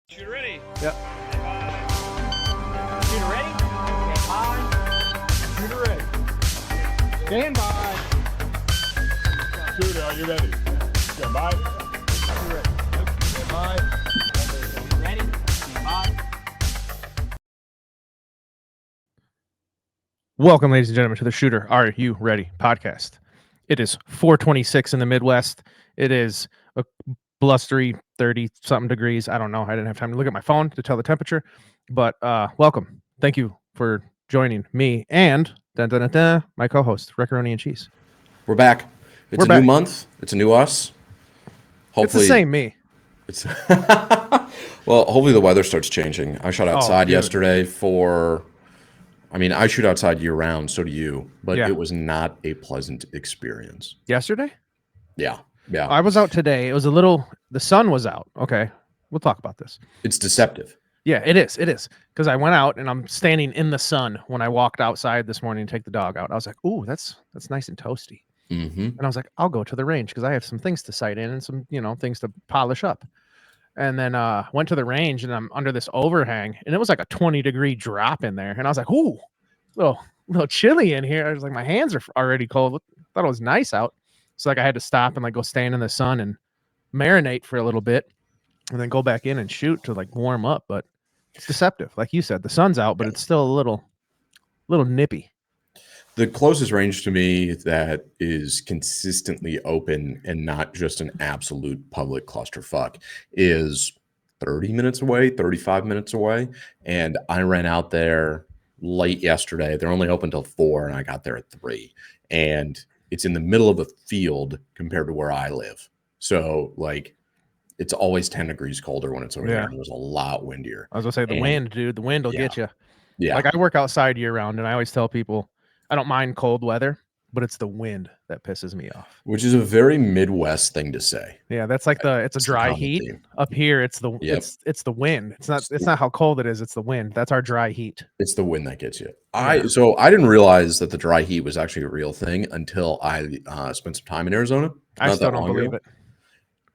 Shooter ready. Yep. Shooter ready? Stand by. Shooter ready. Stand by. Shooter, are you ready? Stand by. Shooter ready. Stand by. Ready? Stand by. Welcome, ladies and gentlemen, to the Shooter Are You Ready podcast. It is 4:26 in the Midwest. It is a blustery 30-something degrees. I don't know. I didn't have time to look at my phone to tell the temperature. But welcome. Thank you for joining me and my co-host, Reccaroni and Cheese. We're back. It's We're a back. new month. It's a new us. Hopefully, It's the same me. It's well, hopefully the weather starts changing. I shot outside dude. yesterday I shoot outside year round, so do you, but Yeah. it was not a pleasant experience. Yesterday? Yeah. I was out today. It was the sun was out. Okay. We'll talk about this. It's deceptive. Yeah, it is. It is. Because I went out and I'm standing in the sun when I walked outside this morning to take the dog out. I was like, ooh, that's nice and toasty. Mm-hmm. And I was like, I'll go to the range because I have some things to sight in and some, things to polish up. And then went to the range and I'm under this overhang and it was like a 20-degree drop in there. And I was like, ooh, little chilly in here. I was like, my hands are already cold. Thought it was nice out. So like I had to stop and like go stand in the sun and marinate for a little bit and then go back in and shoot to like warm up. But it's deceptive. Like you said, the sun's out, but it's still a little nippy. The closest range to me that is consistently open and not just an absolute public clusterfuck is 30 minutes away, 35 minutes away. And I ran out there late yesterday. They're only open till 4 and I got there at 3. And it's in the middle of a field compared to where I live. So like it's always 10 degrees colder when it's over there. And it was a lot windier. I was gonna say the wind, dude. The wind will get you. Yeah. Like I work outside year round and I always tell people I don't mind cold weather, but it's the wind that pisses me off. Which is a very Midwest thing to say. Yeah, that's like it's a dry heat. Up here, it's the wind. It's not how cold it is, it's the wind. That's our dry heat. It's the wind that gets you. So I didn't realize that the dry heat was actually a real thing until I spent some time in Arizona. I still don't believe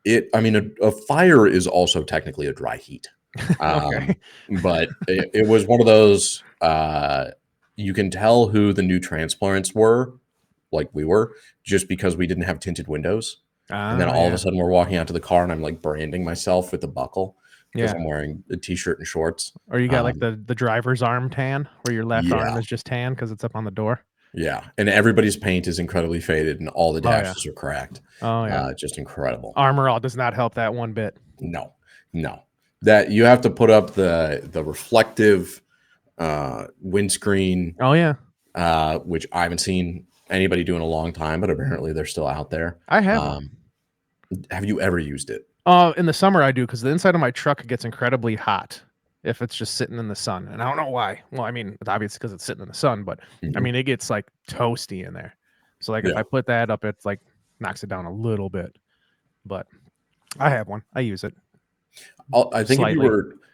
it. A fire is also technically a dry heat. Okay. But it was one of those, you can tell who the new transplants were, like we were, just because we didn't have tinted windows. And then all of a sudden we're walking out to the car and I'm like branding myself with a buckle because I'm wearing a t-shirt and shorts. Or you got like the driver's arm tan where your left arm is just tan because it's up on the door. Yeah. And everybody's paint is incredibly faded and all the dashes are cracked. Oh, yeah. Just incredible. Armor All does not help that one bit. No. That you have to put up the reflective windscreen. Oh, yeah. Which I haven't seen anybody do in a long time, but apparently they're still out there. I have. Have you ever used it? In the summer I do because the inside of my truck gets incredibly hot if it's just sitting in the sun. And I don't know why. Well, I mean, it's obvious because it's sitting in the sun, but I mean, it gets like toasty in there. So like if I put that up, it's like knocks it down a little bit. But I have one. I use it. I think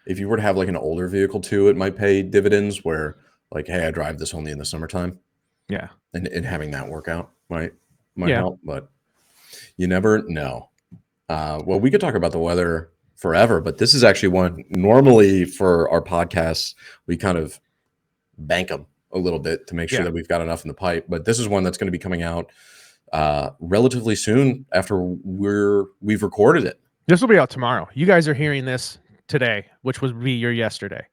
if you were to have like an older vehicle too, it might pay dividends where like, hey, I drive this only in the summertime. Yeah. And having that work out might help, but you never know. Well, we could talk about the weather forever, but this is actually one normally for our podcasts, we kind of bank them a little bit to make sure that we've got enough in the pipe. But this is one that's going to be coming out relatively soon after we've recorded it. This will be out tomorrow. You guys are hearing this today, which would be your yesterday.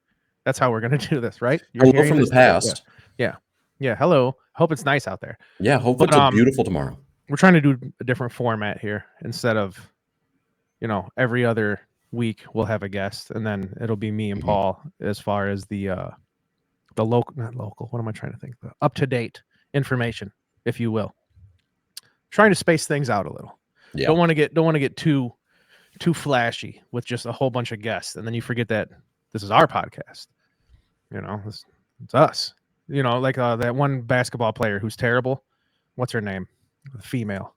That's how we're going to do this, right? Hello from the past. Yeah. Hello. Hope it's nice out there. Yeah. Hopefully it's beautiful tomorrow. We're trying to do a different format here instead of, every other week we'll have a guest and then it'll be me and Paul as far as the local, not local. What am I trying to think? The up-to-date information, if you will. Trying to space things out a little. Yeah. Don't want to get too flashy with just a whole bunch of guests and then you forget that this is our podcast. It's us. Like that one basketball player who's terrible. What's her name? The female.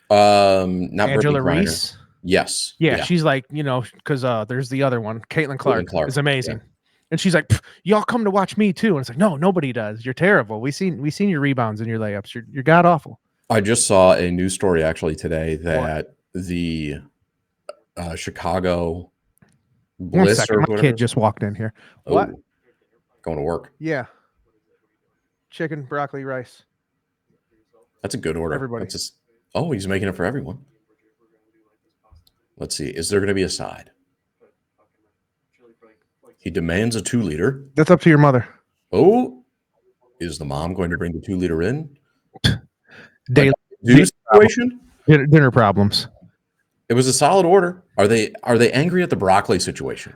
Not Angela Reese. Yes. Yeah, she's like, because there's the other one, Caitlin Clark is amazing. And she's like, y'all come to watch me too. And it's like, no, nobody does. You're terrible. We seen your rebounds and your layups. You're god awful. I just saw a news story actually today that the Chicago One Bliss second, or my whatever. kid just walked in here. What? Oh, going to work. Yeah. Chicken, broccoli, rice. That's a good order. Everybody. That's just. Oh, he's making it for everyone. Let's see. Is there going to be a side? He demands a 2-liter. That's up to your mother. Oh, is the mom going to bring the 2-liter in? Daily Do situation? dinner problems. It was a solid order. Are they angry at the broccoli situation?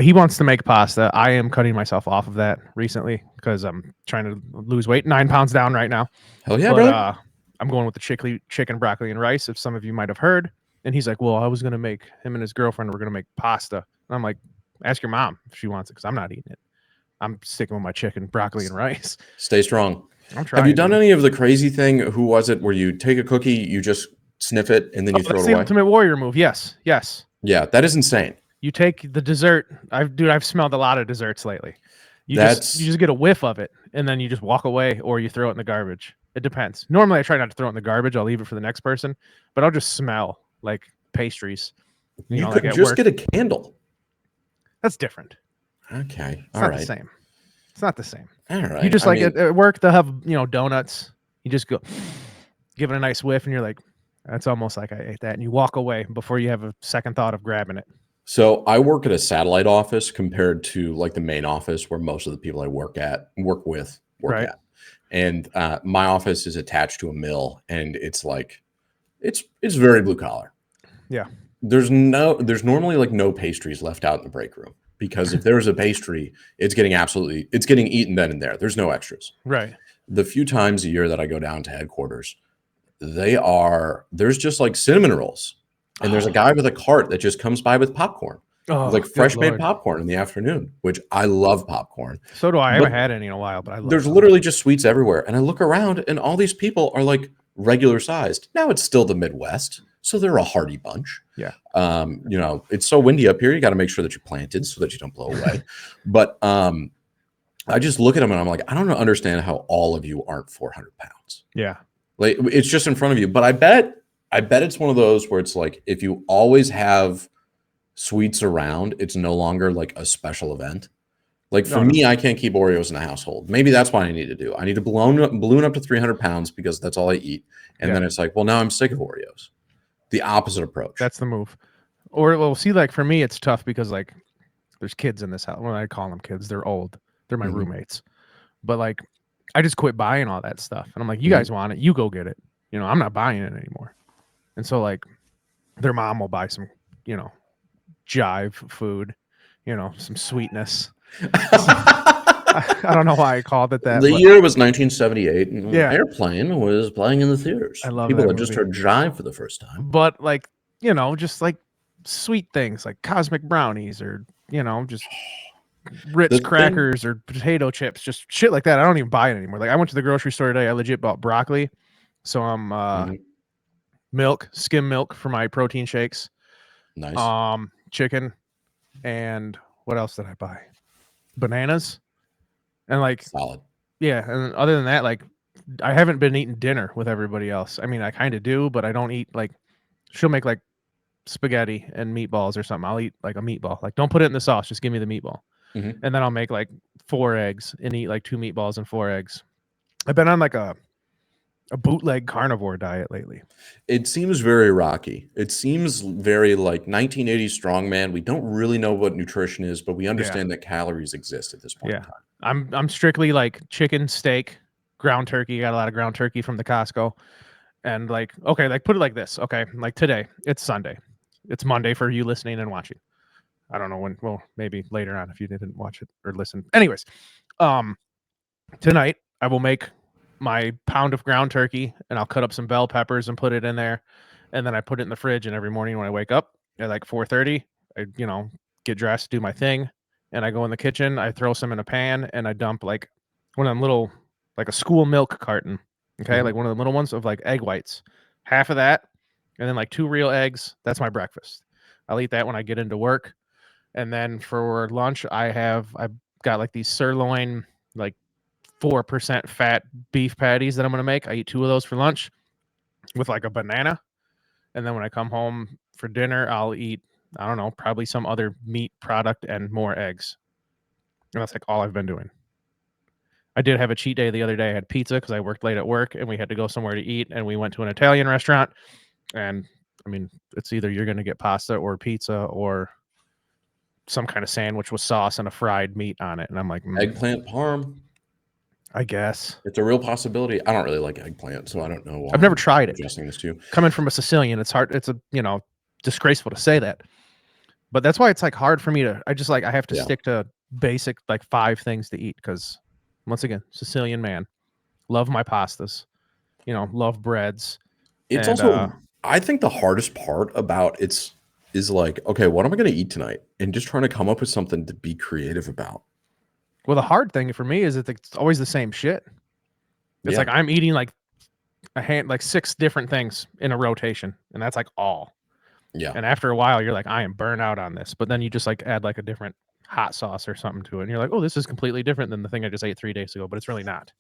He wants to make pasta. I am cutting myself off of that recently because I'm trying to lose weight. 9 pounds down right now. Hell yeah, But brother. I'm going with the chicken, broccoli, and rice. If some of you might have heard. And he's like, "Well, I was gonna make him and his girlfriend were gonna make pasta." And I'm like, "Ask your mom if she wants it, because I'm not eating it. I'm sticking with my chicken, broccoli, and rice." Stay strong. I'm trying. Have you done dude. any of the crazy thing? Who was it? Where you take a cookie, you just sniff it, and then you throw That's it the away? Ultimate Warrior move. Yes. Yeah, that is insane. You take the dessert. I've smelled a lot of desserts lately. You That's- just get a whiff of it, and then you just walk away, or you throw it in the garbage. It depends. Normally, I try not to throw it in the garbage. I'll leave it for the next person, but I'll just smell like pastries. You know, could like at just work. get a candle. That's different. Okay, It's all not right, the same. It's not the same. all right. You just I like mean, at work, they'll have donuts. You just go give it a nice whiff, and you're like, that's almost like I ate that, and you walk away before you have a second thought of grabbing it. So I work at a satellite office compared to like the main office where most of the people I work with work Right. at. And my office is attached to a mill, and it's like it's very blue collar. Yeah. There's normally like no pastries left out in the break room, because if there's a pastry, it's getting eaten then and there. There's no extras. Right. The few times a year that I go down to headquarters, there's just like cinnamon rolls. And there's a guy with a cart that just comes by with popcorn, Oh, like good fresh made Lord. popcorn in the afternoon, which I love popcorn. So do I. I But haven't had any in a while, but I love There's them. literally just sweets everywhere. And I look around and all these people are like regular sized. Now it's still the Midwest, so they're a hearty bunch. Yeah. It's so windy up here. You got to make sure that you're planted so that you don't blow away. But I just look at them and I'm like, I don't understand how all of you aren't 400 pounds. Yeah. Like, it's just in front of you. But I bet it's one of those where it's like, if you always have sweets around, it's no longer like a special event. Like for me, I can't keep Oreos in the household. Maybe that's what I need to do. I need to balloon up to 300 pounds because that's all I eat. And then it's like, well, now I'm sick of Oreos. The opposite approach. That's the move. Or well, see, like for me, it's tough because like there's kids in this house. When I call them kids, they're old. They're my Mhm. roommates. But like, I just quit buying all that stuff, and I'm like, you Mhm. guys want it, you go get it. I'm not buying it anymore. And so like, their mom will buy some, jive food, some sweetness. I don't know why I called it that. The but year was 1978, and Yeah. Airplane was playing in the theaters. I love People that had just movie. heard Jive for the first time. But like, just like sweet things like cosmic brownies or, just Ritz The thing- crackers or potato chips, just shit like that. I don't even buy it anymore. Like I went to the grocery store today. I legit bought broccoli. So I'm Mhm. skim milk for my protein shakes. Nice. Chicken, and what else did I buy? Bananas. And like, Solid. yeah, and other than that, like I haven't been eating dinner with everybody else. I mean, I kind of do, but I don't eat like she'll make like spaghetti and meatballs or something. I'll eat like a meatball. Like don't put it in the sauce, just give me the meatball. Mhm. And then I'll make like 4 eggs and eat like 2 meatballs and 4 eggs. I've been on like a bootleg carnivore diet lately. It seems very rocky. It seems very like 1980s strongman. We don't really know what nutrition is, but we understand that calories exist at this point in Yeah. time. I'm strictly like chicken, steak, ground turkey. Got a lot of ground turkey from the Costco. And like, okay, like put it like this. Okay. Like today, it's Sunday. It's Monday for you listening and watching. I don't know when, well, maybe later on if you didn't watch it or listen. Anyways, tonight I will make my pound of ground turkey and I'll cut up some bell peppers and put it in there. And then I put it in the fridge, and every morning when I wake up at like 4:30, I, get dressed, do my thing, and I go in the kitchen, I throw some in a pan, and I dump like one of them little, like a school milk carton. Okay. Mhm. Like one of the little ones of like egg whites, half of that, and then like 2 real eggs. That's my breakfast. I'll eat that when I get into work. And then for lunch, I've got like these sirloin, like 4% fat beef patties that I'm going to make. I eat 2 of those for lunch with like a banana. And then when I come home for dinner, I'll eat I don't know, probably some other meat product and more eggs. And that's like all I've been doing. I did have a cheat day the other day. I had pizza because I worked late at work and we had to go somewhere to eat. And we went to an Italian restaurant. And I mean, it's either you're going to get pasta or pizza or some kind of sandwich with sauce and a fried meat on it. And I'm like, Eggplant parm. I guess. It's a real possibility. I don't really like eggplant, so I don't know why I've never I'm tried it. suggesting this to you. Coming from a Sicilian, it's hard. It's disgraceful to say that. But that's why it's like hard for me to, I have to Yeah. stick to basic like 5 things to eat because once again, Sicilian man, love my pastas, love breads. It's And, also, I think the hardest part about is like, okay, what am I going to eat tonight? And just trying to come up with something to be creative about. Well, the hard thing for me is that it's always the same shit. It's Yeah. like I'm eating like 6 different things in a rotation, and that's like all. Yeah. And after a while, you're like, I am burnt out on this. But then you just like add like a different hot sauce or something to it, and you're like, oh, this is completely different than the thing I just ate 3 days ago. But it's really not.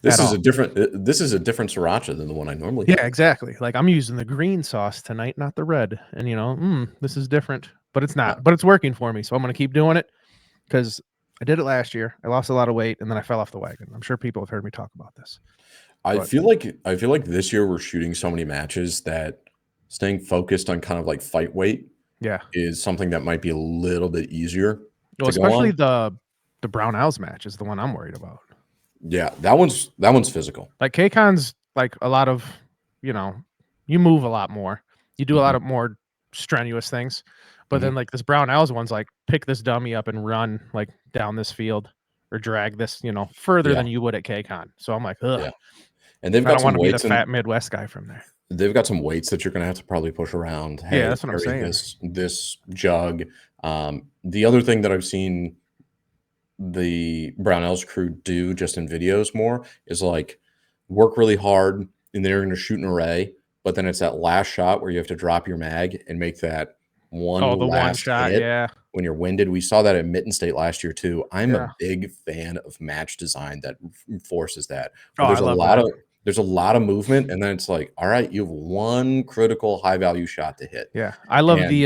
This at is all. this is a different sriracha than the one I normally Yeah, have. exactly. Like I'm using the green sauce tonight, not the red. And this is different, but it's not. But it's working for me, so I'm gonna keep doing it because I did it last year. I lost a lot of weight, and then I fell off the wagon. I'm sure people have heard me talk about this. I feel like this year we're shooting so many matches that staying focused on kind of like fight weight Yeah. is something that might be a little bit easier. Well, to go especially on. the Brown Owls match is the one I'm worried about. Yeah, that one's physical. Like KCON's like a lot of, you move a lot more. You do a lot of more strenuous things. But then like this Brown Owls one's like pick this dummy up and run like down this field or drag this, further than you would at KCON. So I'm like, ugh. Yeah. And they've I got don't some want to be the weights fat Midwest guy from there. they've got some weights that you're going to have to probably push around. Hey, Yeah, that's what I'm carry saying. This jug. The other thing that I've seen the Brownells crew do just in videos more is like work really hard and they're going to shoot an array, but then it's that last shot where you have to drop your mag and make that one Oh, the one last shot, hit yeah. when you're winded. We saw that at Mitten State last year too. I'm Yeah. a big fan of match design that forces that. Oh, There's I a love lot that. of there's a lot of movement, and then it's like, all right, you have one critical high value shot to hit. Yeah. I love And the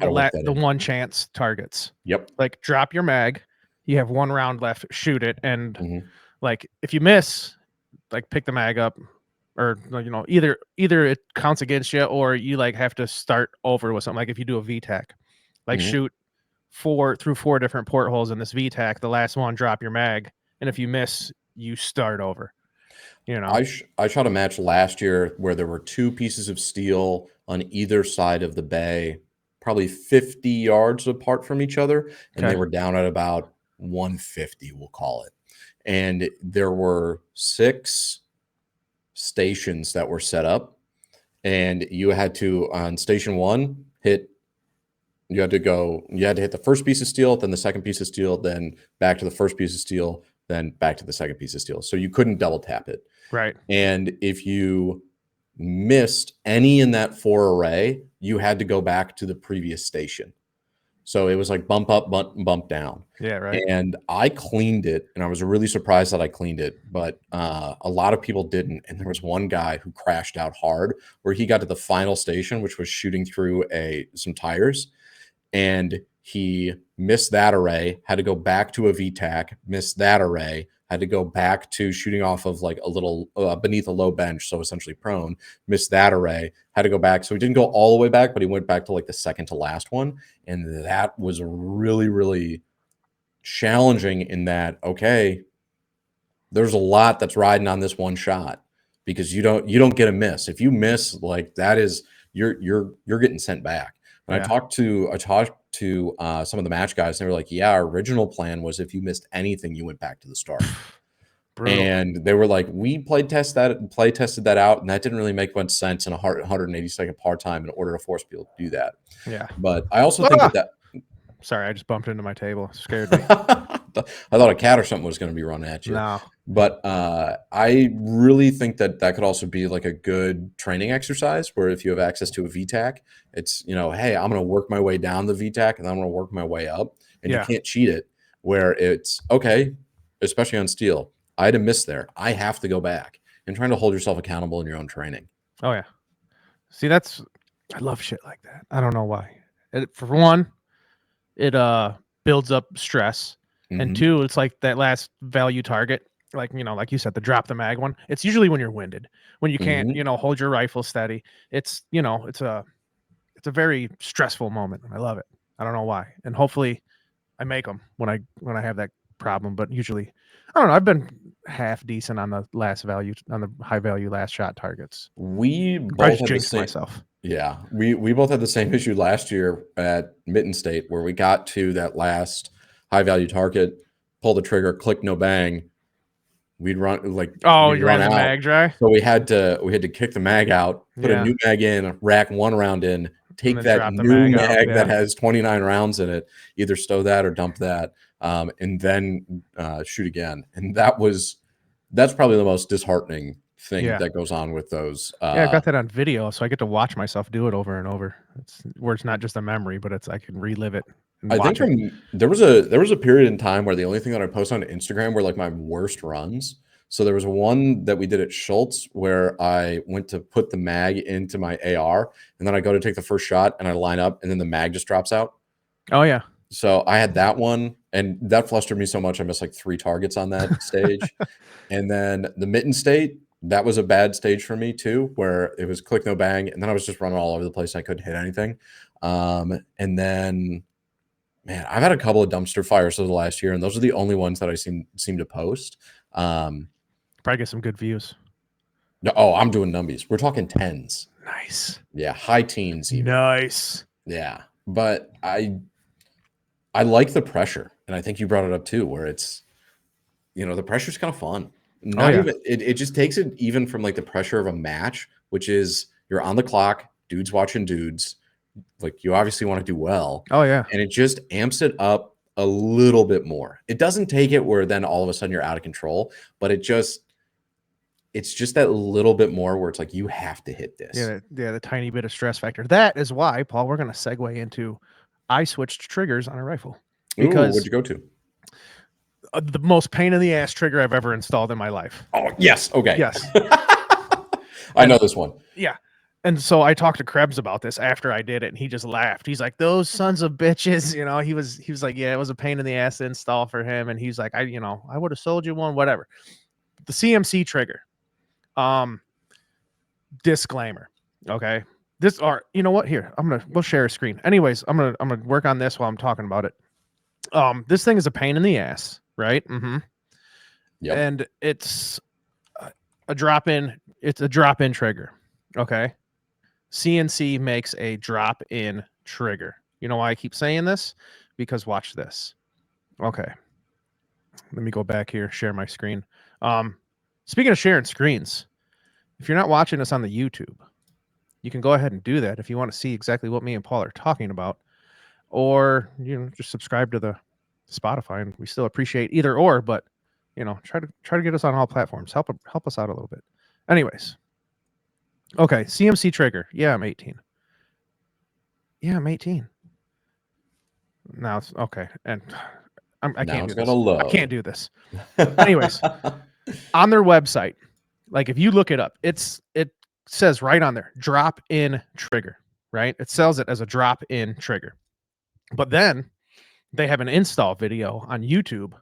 work that in. one chance targets. Yep. Like drop your mag, you have 1 round left, shoot it, and Mhm. like if you miss, like pick the mag up, or either it counts against you or you like have to start over with something. Like if you do a VTAC, like Mhm. shoot 4 through 4 different portholes in this VTAC, the last one drop your mag, and if you miss, you start over. I shot a match last year where there were 2 pieces of steel on either side of the bay, probably 50 yards apart from each other, and they Okay. were down at about 150, we'll call it. And there were 6 stations that were set up, and you had to, on station 1, you had to hit the first piece of steel, then the second piece of steel, then back to the first piece of steel, then back to the second piece of steel. So you couldn't double tap it. Right. And if you missed any in that 4 array, you had to go back to the previous station. So it was like bump up, bump down. Yeah, right. And I cleaned it, and I was really surprised that I cleaned it, but a lot of people didn't. And there was one guy who crashed out hard where he got to the final station, which was shooting through some tires, and he missed that array, had to go back to a VTAC, missed that array, had to go back to shooting off of like a little beneath a low bench, so essentially prone, missed that array, had to go back. So he didn't go all the way back, but he went back to like the second to last one. And that was really, really challenging in that, okay, there's a lot that's riding on this one shot because you don't get a miss. If you miss, like that is you're getting sent back. And Yeah. I talked to some of the match guys, and they were like, yeah, our original plan was if you missed anything, you went back to the start. Brutal. And they were like, we play tested that out, and that didn't really make much sense in a 180-second par time in order to force people to do that. Yeah. But I also think that Sorry, I just bumped into my table. It scared me. I thought a cat or something was going to be running at you. No. But I really think that could also be like a good training exercise where if you have access to a VTAC, it's, hey, I'm going to work my way down the VTAC and I'm going to work my way up. And Yeah. you can't cheat it where it's, okay, especially on steel, I had a miss there. I have to go back, and trying to hold yourself accountable in your own training. Oh, yeah. See, I love shit like that. I don't know why. For one, it builds up stress, and Mhm. two, it's like that last value target, like like you said, the drop the mag one. It's usually when you're winded, when you can't Mhm. hold your rifle steady. It's it's a very stressful moment. I love it. I don't know why, and hopefully I make them when I have that problem. But usually, I don't know. I've been half decent on the high value last shot targets. We I both just had the jinxed same. myself. Yeah, we both had the same issue last year at Mitten State, where we got to that last high value target, pull the trigger, click no bang. We'd run Oh, we'd you run ran the out, mag dry, so we had to kick the mag out, put a yeah, new mag in, rack one round in, and take then that drop the new mag out. mag that Yeah, has 29 rounds in it, either stow that or dump that, and then shoot again. And that's probably the most disheartening thing yeah. that goes on with those. Yeah, I got that on video, so I get to watch myself do it over and over. It's where it's not just a memory, but I can relive it and I think watch it. there was a period in time where the only thing that I post on Instagram were like my worst runs. So there was one that we did at Schultz where I went to put the mag into my AR, and then I go to take the first shot and I line up and then the mag just drops out. Oh yeah, So I had that one, and that flustered me so much I missed like 3 targets on that stage. And then the Mitten State, that was a bad stage for me too, where it was click no bang, and then I was just running all over the place. I couldn't hit anything. And then man, I've had a couple of dumpster fires over the last year, and those are the only ones that I seem to post. Um, probably get some good views. oh, I'm doing numbies. We're talking tens. Nice, Yeah, high teens even. nice. Yeah. But I like the pressure. And I think you brought it up too, where it's, the pressure's kind of fun. Oh Not yeah, even it just takes it even from like the pressure of a match, which is you're on the clock, dudes watching dudes. Like you obviously want to do well. oh yeah, And it just amps it up a little bit more. It doesn't take it where then all of a sudden you're out of control, but it's just that little bit more where it's like you have to hit this. yeah. The tiny bit of stress factor. That is why, Paul, we're gonna segue into. I switched triggers on a rifle Ooh, what'd because you go to? the most pain in the ass trigger I've ever installed in my life. Oh, yes. Okay. Yes. I know this one. Yeah. And so I talked to Krebs about this after I did it, and he just laughed. He's like, "Those sons of bitches," He was like, "Yeah, it was a pain in the ass to install for him." And he's like, I would have sold you one, whatever." The CMC trigger. Disclaimer. Okay. This or you know what? Here, we'll share a screen. Anyways, I'm gonna work on this while I'm talking about it. This thing is a pain in the ass, right? Mm-hmm. Yep. And it's a drop-in. It's a drop-in trigger. Okay. CNC makes a drop-in trigger. You know why I keep saying this? Because watch this. Okay. Let me go back here, share my screen. Speaking of sharing screens, if you're not watching us on the YouTube, you can go ahead and do that if you want to see exactly what me and Paul are talking about. Or, just subscribe to the Spotify, and we still appreciate either or, but try to get us on all platforms. Help us out a little bit. Anyways. Okay, CMC trigger. Yeah, I'm 18. Yeah, I'm 18. Now it's okay, and I Now can't it's do this. gonna load. I can't do this. Anyways, on their website, like if you look it up, it says right on there, drop-in trigger, right? It sells it as a drop-in trigger. But then they have an install video on YouTube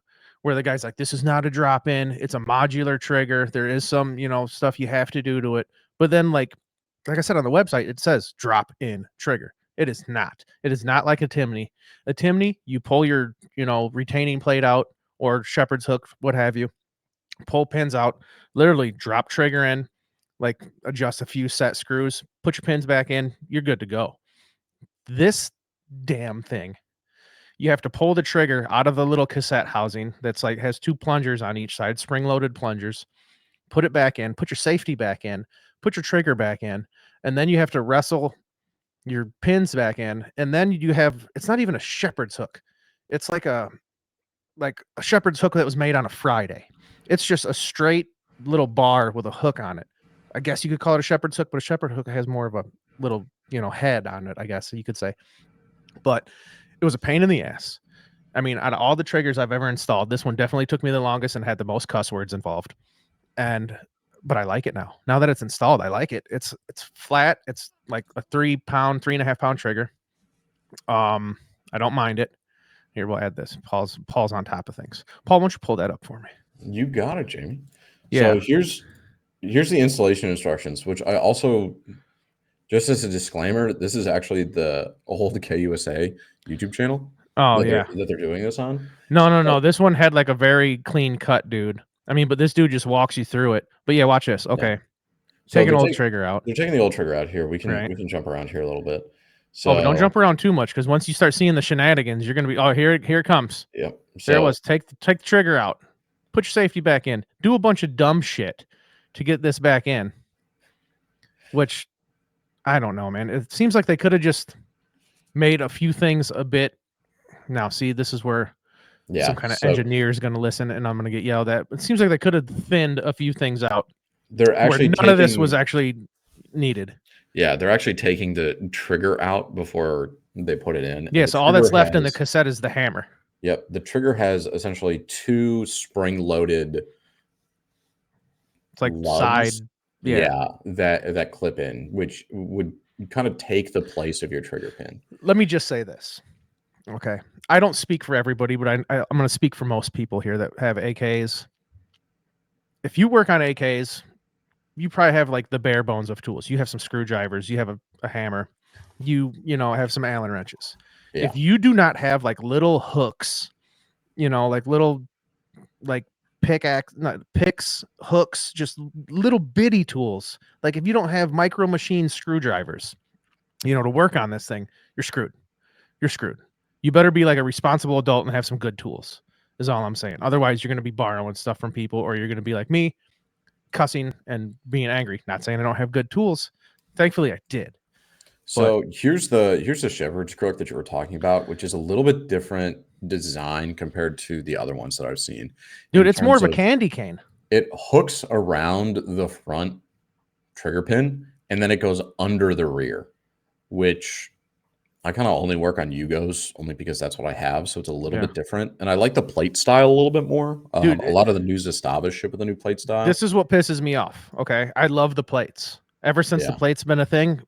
where the guy's like, "This is not a drop-in. It's a modular trigger. There is some, stuff you have to do to it." But then like I said on the website, it says drop-in trigger. It is not. It is not like a Timney. A Timney, you pull your, retaining plate out or shepherd's hook, what have you, pull pins out, literally drop trigger in, like adjust a few set screws, put your pins back in, you're good to go. This damn thing, you have to pull the trigger out of the little cassette housing that's like has 2 plungers on each side, spring-loaded plungers, put it back in, put your safety back in, put your trigger back in, and then you have to wrestle your pins back in, and then you have, it's not even a shepherd's hook. It's like a shepherd's hook that was made on a Friday. It's just a straight little bar with a hook on it. I guess you could call it a shepherd's hook, but a shepherd hook has more of a little, head on it, I guess you could say. But it was a pain in the ass. I mean, out of all the triggers I've ever installed, this one definitely took me the longest and had the most cuss words involved. But I like it now. Now that it's installed, I like it. It's flat. It's like a 3.5 pound trigger. I don't mind it. Here, we'll add this. Paul's on top of things. Paul, why don't you pull that up for me? You got it, Jamie. Yeah. So here's the installation instructions, which I also, just as a disclaimer, this is actually the old KUSA YouTube channel. Oh yeah. That they're doing this on. No. This one had like a very clean cut, dude. I mean, but this dude just walks you through it. But yeah, watch this. Okay. So Take an old trigger out. They're taking the old trigger out here. We can Right. jump around here a little bit. So, Oh, but don't jump around too much, because once you start seeing the shenanigans, you're gonna be, oh, here it comes. Yep. There it was. Take the trigger out. Put your safety back in. Do a bunch of dumb shit to get this back in. Which I don't know, man. It seems like they could have just made a few things a bit. Now, see, this is where some kind of engineer is going to listen, and I'm going to get yelled at. It seems like they could have thinned a few things out. They're actually none of this was actually needed. Yeah, they're actually taking the trigger out before they put it in. Yeah, so all that's left in the cassette is the hammer. Yep, the trigger has essentially 2 spring-loaded. It's like lugs. Side. Yeah, that clip in, which would kind of take the place of your trigger pin. Let me just say this. Okay, I don't speak for everybody, but I'm going to speak for most people here that have AKs. If you work on AKs, you probably have like the bare bones of tools. You have some screwdrivers, you have a hammer, you have some Allen wrenches. Yeah. If you do not have like little hooks, like little like picks, hooks, just little bitty tools. Like if you don't have micro machine screwdrivers, to work on this thing, you're screwed. You're screwed. You better be like a responsible adult and have some good tools, is all I'm saying. Otherwise, you're going to be borrowing stuff from people, or you're going to be like me, cussing and being angry. Not saying I don't have good tools. Thankfully, I did. So here's the shepherd's crook that you were talking about, which is a little bit different design compared to the other ones that I've seen. Dude, it's more of a candy cane. It hooks around the front trigger pin, and then it goes under the rear, which I kind of only work on Yugos only because that's what I have. So it's a little bit different. And I like the plate style a little bit more. Dude, a lot of the new Zastavas ship with the new plate style. This is what pisses me off. Okay. I love the plates. Ever since the plate's been a thing,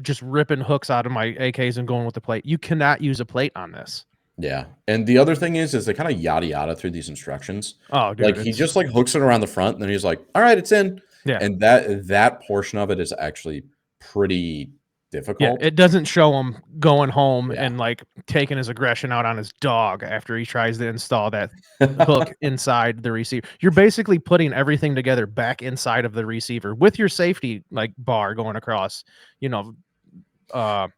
just ripping hooks out of my AKs and going with the plate. You cannot use a plate on this. Yeah. And the other thing is they kind of yada yada through these instructions. Oh, dude. Like he just like hooks it around the front and then he's like, all right, it's in. Yeah. And that portion of it is actually pretty difficult. Yeah, it doesn't show him going home and like taking his aggression out on his dog after he tries to install that hook inside the receiver. You're basically putting everything together back inside of the receiver with your safety like bar going across, not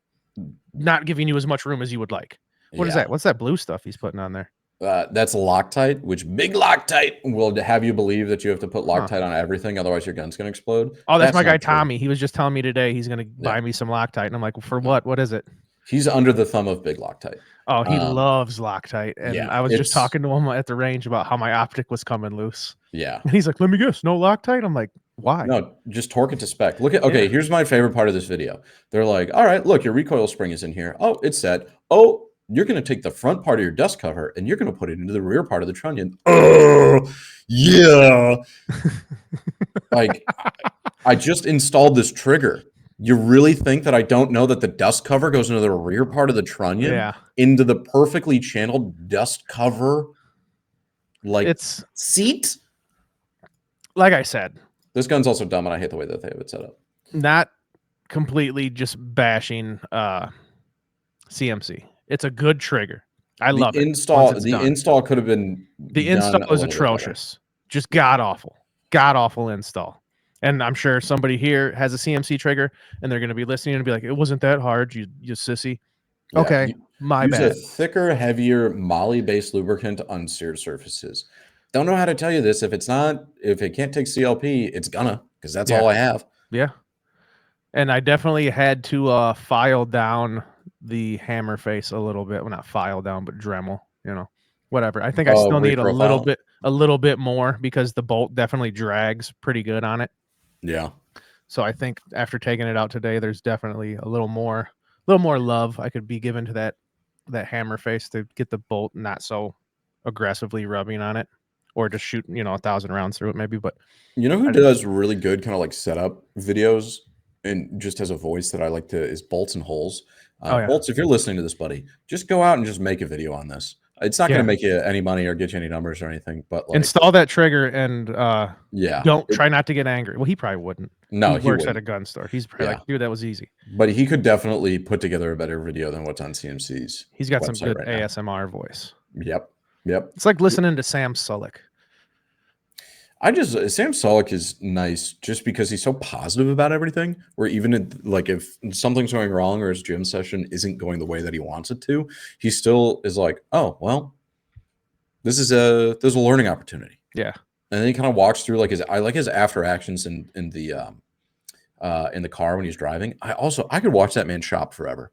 giving you as much room as you would like. What is that? What's that blue stuff he's putting on there? That's Loctite, which big Loctite will have you believe that you have to put Loctite on everything, otherwise your gun's gonna explode. Oh, that's my guy Tommy. He was just telling me today he's gonna buy me some Loctite, and I'm like, for what? What is it? He's under the thumb of big Loctite. Oh, he loves Loctite, and I was just talking to him at the range about how my optic was coming loose. Yeah, and he's like, "Let me guess, no Loctite." I'm like, "Why?" No, just torque it to spec. Look at here's my favorite part of this video. They're like, "All right, look, your recoil spring is in here. Oh, it's set. Oh." You're going to take the front part of your dust cover and you're going to put it into the rear part of the trunnion. Oh, yeah. Like, I just installed this trigger. You really think that I don't know that the dust cover goes into the rear part of the trunnion? Yeah. Into the perfectly channeled dust cover? Like, it's seat? Like I said. This gun's also dumb and I hate the way that they have it set up. Not completely just bashing CMC. It's a good trigger. I love it. The install could have been. The install was atrocious. Just god awful install. And I'm sure somebody here has a CMC trigger, and they're going to be listening and be like, "It wasn't that hard, you sissy." Yeah, okay, my bad. Use a thicker, heavier Moly-based lubricant on seared surfaces. Don't know how to tell you this. If it can't take CLP, it's gonna, because that's all I have. Yeah. And I definitely had to file down the hammer face a little bit. Well, not file down, but Dremel, whatever. I think I still need a little bit more because the bolt definitely drags pretty good on it. Yeah. So I think after taking it out today, there's definitely a little more love I could be given to that hammer face to get the bolt not so aggressively rubbing on it, or just shoot 1,000 rounds through it maybe. But you know who does really good kind of like setup videos and just has a voice that I like to is Bolts and Holes. Oh, yeah. Bolts, if you're listening to this, buddy, just go out and just make a video on this. It's not going Yeah. to make you any money or get you any numbers or anything, but like, Install that trigger and yeah, don't try not to get angry. Well, he probably wouldn't. No, he he works at wouldn't. a gun store. He's probably Yeah. like, dude, that was easy. But he could definitely put together a better video than what's on CMC's. He's got some website good right now. ASMR voice. Yep. Yep. It's like listening to Sam Sulek. Sam Sulek is nice just because he's so positive about everything. Where even if something's going wrong or his gym session isn't going the way that he wants it to, he still is like, oh well, this is a learning opportunity. Yeah. And then he kind of walks through like his after actions in the car when he's driving. I could watch that man shop forever.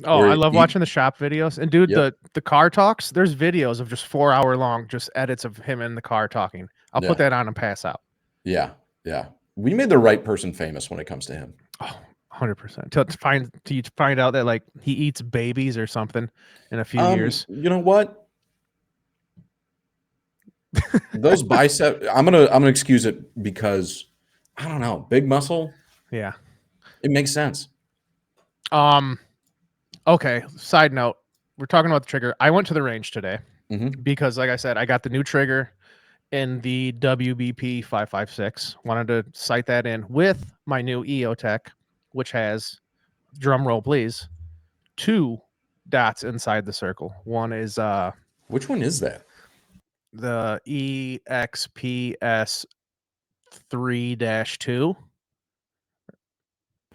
Oh, Where I love he- watching the shop videos. And dude, Yep. the car talks, there's videos of just 4 hour long, just edits of him in the car talking. I'll put that on and pass out. Yeah. Yeah. We made the right person famous when it comes to him. Oh, 100%. To find out that like he eats babies or something in a few years. You know what? Those bicep, I'm gonna excuse it because I don't know, big muscle. Yeah. It makes sense. Okay. Side note, we're talking about the trigger. I went to the range today Mhm. because, like I said, I got the new trigger in the WBP 556. Wanted to sight that in with my new EOTech, which has, drum roll please, 2 dots inside the circle. One is Which one is that? the EXPS 3-2.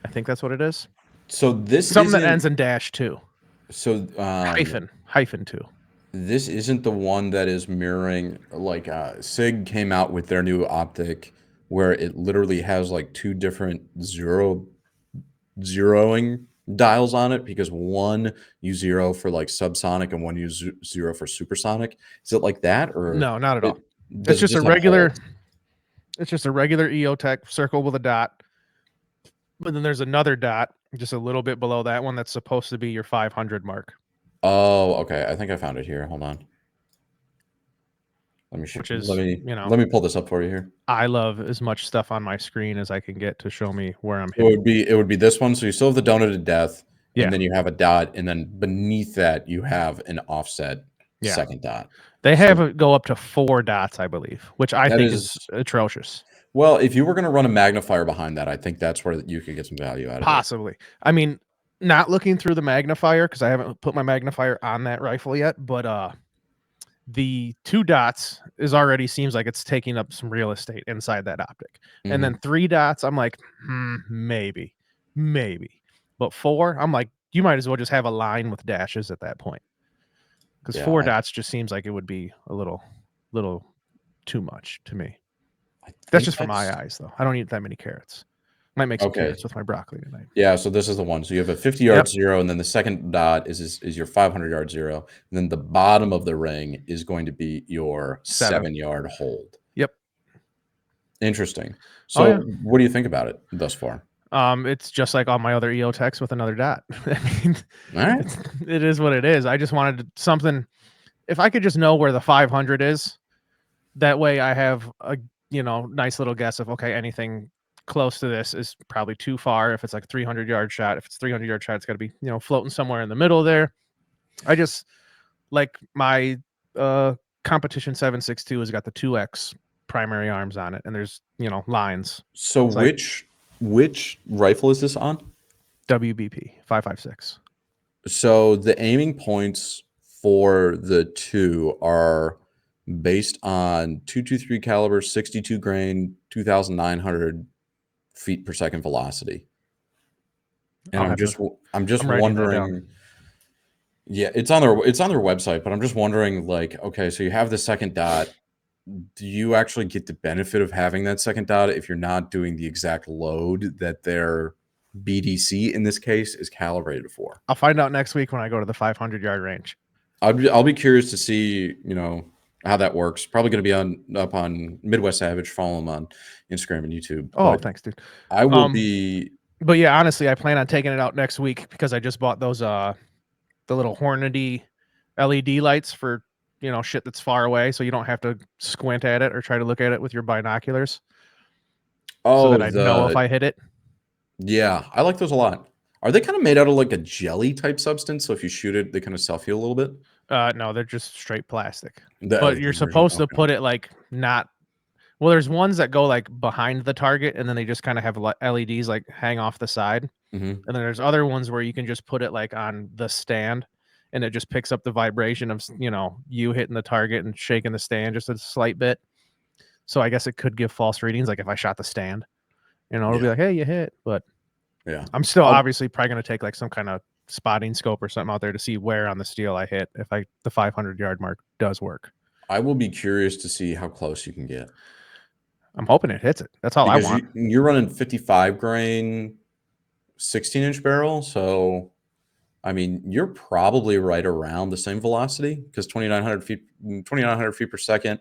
I think that's what it is. So this Something that isn't- ends in -2. So Hyphen 2. this isn't the one that is mirroring like SIG came out with their new optic where it literally has like 2 different zeroing dials on it because one you zero for like subsonic and one you zero for supersonic. Is it like that or No, not at all. does It's it just a not regular. hold? It's just a regular EOTech circle with a dot. But then there's another dot just a little bit below that one that's supposed to be your 500 mark. Oh, okay. I think I found it here. Hold on. Let me Which is, let me you know- let me pull this up for you here. I love as much stuff on my screen as I can get to show me where I'm It hitting. would be this one. So you still have the donut to death, Yeah. and then you have a dot, and then beneath that you have an offset Yeah. second dot. They have it go up to 4 dots, I believe, which I That think is- is atrocious. Well, if you were going to run a magnifier behind that, I think that's where you could get some value out of it. Possibly. I mean, not looking through the magnifier because I haven't put my magnifier on that rifle yet, but the 2 dots is already seems like it's taking up some real estate inside that optic. And then 3 dots, I'm like, maybe. But 4, I'm like, you might as well just have a line with dashes at that point. Because Yeah, 4 dots just seems like it would be a little too much to me. I That's think just for my eyes, though. I don't eat that many carrots. Might make some Okay. carrots with my broccoli tonight. Yeah, so this is the one. So you have a 50-yard Yep. zero, and then the second dot is your 500-yard zero. And then the bottom of the ring is going to be your 7. 7-yard hold. Yep. Interesting. Oh, So yeah. what do you think about it thus far? It's just like all my other EOTechs with another dot. I mean, All right. it is what it is. I just wanted something. If I could just know where the 500 is, that way I have a nice little guess of okay, anything close to this is probably too far. If it's like a 300-yard shot, if it's 300-yard shot, it's got to be floating somewhere in the middle there. I just like my competition 7.62 has got the 2X primary arms on it, and there's lines. So It's like- which rifle is this on? WBP 5.56. So the aiming points for the 2 are based on 223 caliber, 62 grain, 2,900 feet per second velocity. And I'll I'm have just to- I'm just I'm writing that down. wondering. Yeah, it's on their website, but I'm just wondering, like, okay, so you have the second dot. Do you actually get the benefit of having that second dot if you're not doing the exact load that their BDC in this case is calibrated for? I'll find out next week when I go to the 500-yard range. I'll be curious to see, how that works. Probably going to be up on Midwest Savage. Follow him on Instagram and YouTube. Oh, But thanks, dude. I will be. But yeah, honestly, I plan on taking it out next week because I just bought those the little Hornady LED lights for shit that's far away, so you don't have to squint at it or try to look at it with your binoculars. Oh, So that I know if I hit it. yeah, I like those a lot. Are they kind of made out of like a jelly type substance? So if you shoot it, they kind of self-heal a little bit? No, they're just straight plastic. The But you're version, supposed to okay. put it like not. Well, there's ones that go like behind the target, and then they just kind of have LEDs like hang off the side. Mhm. And then there's other ones where you can just put it like on the stand, and it just picks up the vibration of you hitting the target and shaking the stand just a slight bit. So I guess it could give false readings, like if I shot the stand, it'll be Yeah. like, hey, you hit. But Yeah. I'm still I'll- obviously probably going to take like some kind of spotting scope or something out there to see where on the steel I hit if the 500-yard mark does work. I will be curious to see how close you can get. I'm hoping it hits it. That's all Because I want. you're running 55 grain 16-inch barrel, so I mean you're probably right around the same velocity because 2,900 feet per second.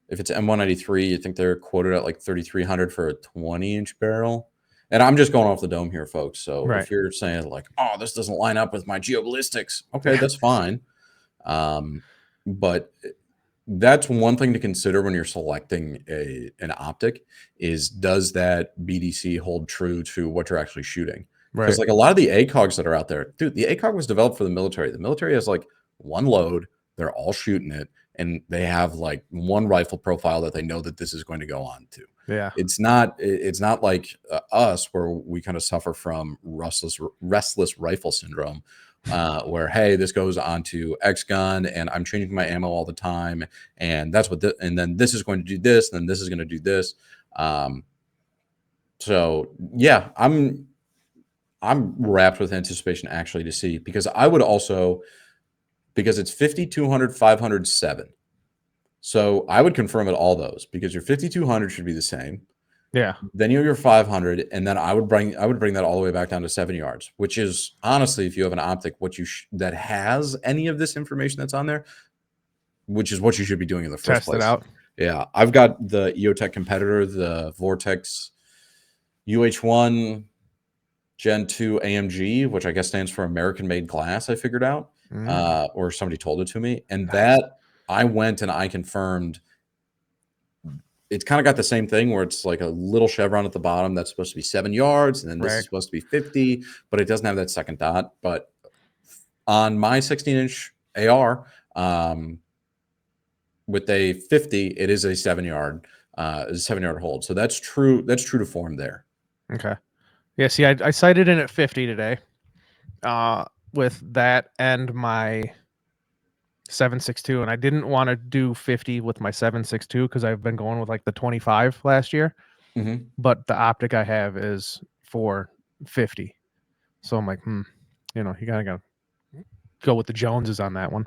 If it's M193, I think they're quoted at like 3,300 for a 20-inch barrel. And I'm just going off the dome here, folks. So Right. if you're saying like, "Oh, this doesn't line up with my geoballistics," okay, that's fine. But that's one thing to consider when you're selecting an optic is does that BDC hold true to what you're actually shooting? Because like a lot of the ACOGs that are out there, dude, the ACOG was developed for the military. The military has like one load, they're all shooting it, and they have like one rifle profile that they know that this is going to go on to. Yeah. It's not like us where we kind of suffer from restless rifle syndrome. Where hey, this goes onto X gun, and I'm changing my ammo all the time, and that's what, and then this is going to do this, and then this is going to do this. So yeah, I'm wrapped with anticipation actually to see, because I would also, because it's 50, 200, 500, 7. So I would confirm at all those because your 5,200 should be the same. Yeah. Then you have your 500, and then I would bring that all the way back down to 7 yards, which is honestly, if you have an optic, that has any of this information that's on there, which is what you should be doing in the first place. Test it out. Yeah, I've got the EOTech competitor, the Vortex UH1 Gen 2 AMG, which I guess stands for American Made Glass. I figured out, or somebody told it to me, and that I went and I confirmed. It's kind of got the same thing where it's like a little chevron at the bottom that's supposed to be 7 yards, and then this is supposed to be 50, but it doesn't have that second dot. But on my 16-inch AR, with a 50, it is a 7-yard, hold. So that's true. That's true to form there. Okay. Yeah. See, I sighted in at 50 today, with that and my 7.62, and I didn't want to do 50 with my 7.62 because I've been going with like the 25 last year. Mm-hmm. But the optic I have is for 50, so I'm like, you gotta go with the Joneses on that one.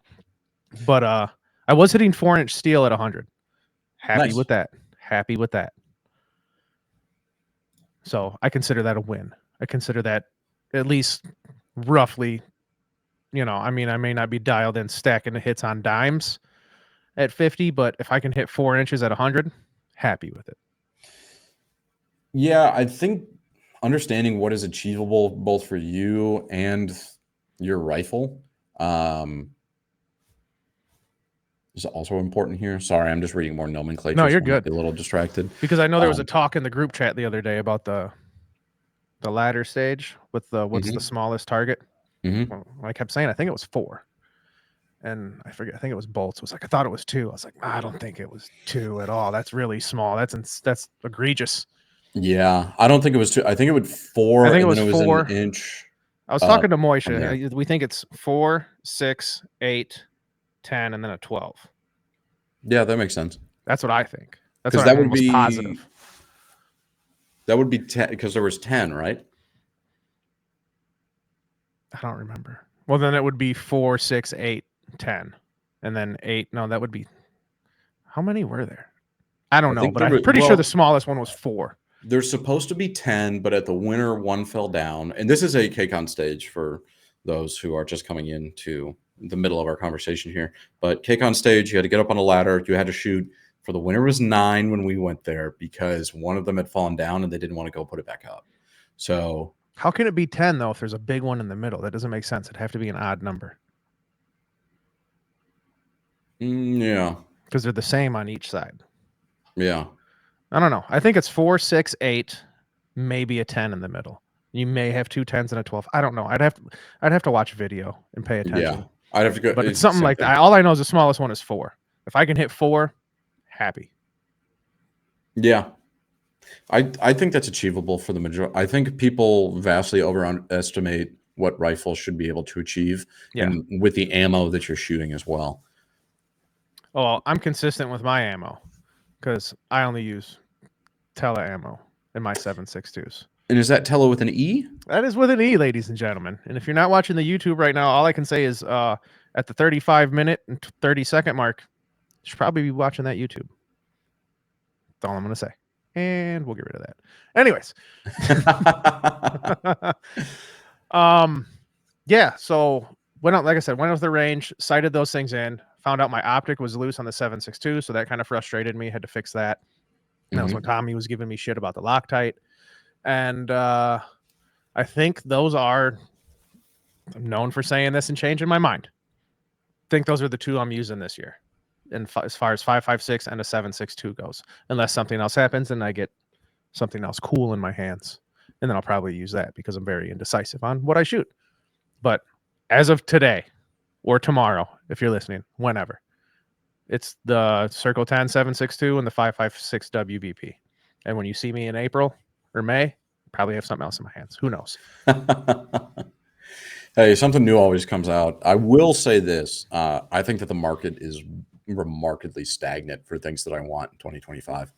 But I was hitting 4-inch steel at 100. Happy with that. Happy with that. So I consider that a win. I consider that at least roughly. I mean, I may not be dialed in stacking the hits on dimes at 50, but if I can hit 4 inches at 100, happy with it. Yeah, I think understanding what is achievable both for you and your rifle is also important here. Sorry, I'm just reading more nomenclature. No, you're so good. I'm a little distracted. Because I know there was a talk in the group chat the other day about the ladder stage with what's the smallest target. Well, I kept saying I think it was 4, and I forget. I think it was bolts. It was like I thought it was 2. I was like, I don't think it was 2 at all. That's really small. That's egregious. Yeah, I don't think it was 2. I think it was 4. I think it was 4. An inch. I was talking to Moisha. We think it's 4, 6, 8, 10, and then a 12. Yeah, that makes sense. That's what I think. That's what that would be positive. That would be 10 because there was 10, right? I don't remember. Well, then it would be 4, 6, 8, 10, and then 8. No, that would be. How many were there? I don't know, but I'm pretty sure the smallest one was 4. There's supposed to be 10, but at the winter, 1 fell down. And this is a KCON stage for those who are just coming into the middle of our conversation here. But KCON stage, you had to get up on a ladder. You had to shoot. For the winter was 9 when we went there because one of them had fallen down and they didn't want to go put it back up. So how can it be 10 though if there's a big one in the middle? That doesn't make sense. It'd have to be an odd number. Yeah. Because they're the same on each side. Yeah. I don't know. I think it's 4, 6, 8, maybe a 10 in the middle. You may have 2 10s and a 12. I don't know. I'd have to watch a video and pay attention. Yeah, I'd have to go. But it's something like that. All I know is the smallest one is 4. If I can hit 4, happy. Yeah, I think that's achievable for the majority. I think people vastly overestimate what rifles should be able to achieve, and with the ammo that you're shooting as well. Oh, I'm consistent with my ammo because I only use Tele ammo in my 7.62s. And is that Tele with an E? That is with an E, ladies and gentlemen. And if you're not watching the YouTube right now, all I can say is at the 35-minute and 30-second mark, you should probably be watching that YouTube. That's all I'm going to say. And we'll get rid of that. Anyways. Yeah, so went out, like I said, went out to the range, sighted those things in, found out my optic was loose on the 7.62, so that kind of frustrated me. Had to fix that. And that was when Tommy was giving me shit about the Loctite. And I think those are, I'm known for saying this and changing my mind. I think those are the 2 I'm using this year. And as far as 5.56 and a 7.62 goes, unless something else happens and I get something else cool in my hands, and then I'll probably use that because I'm very indecisive on what I shoot. But as of today or tomorrow, if you're listening, whenever, it's the Circle 10 7.62 and the 5.56 WVP. And when you see me in April or May, probably have something else in my hands. Who knows? Hey, something new always comes out. I will say this. I think that the market is remarkably stagnant for things that I want in 2025.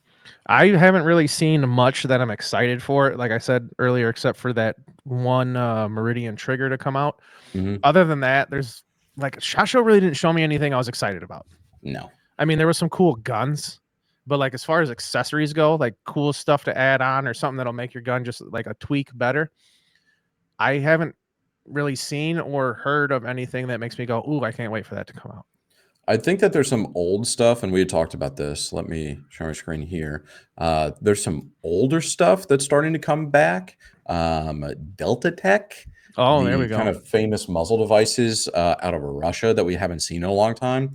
I haven't really seen much that I'm excited for, like I said earlier, except for that one Meridian trigger to come out. Other than that, there's like SHOT Show really didn't show me anything I was excited about. No. I mean, there was some cool guns, but like as far as accessories go, like cool stuff to add on or something that'll make your gun just like a tweak better, I haven't really seen or heard of anything that makes me go, ooh, I can't wait for that to come out. I think that there's some old stuff, and we had talked about this. Let me share my screen here. There's some older stuff that's starting to come back. Delta Tech. Oh, there we go. Kind of famous muzzle devices out of Russia that we haven't seen in a long time,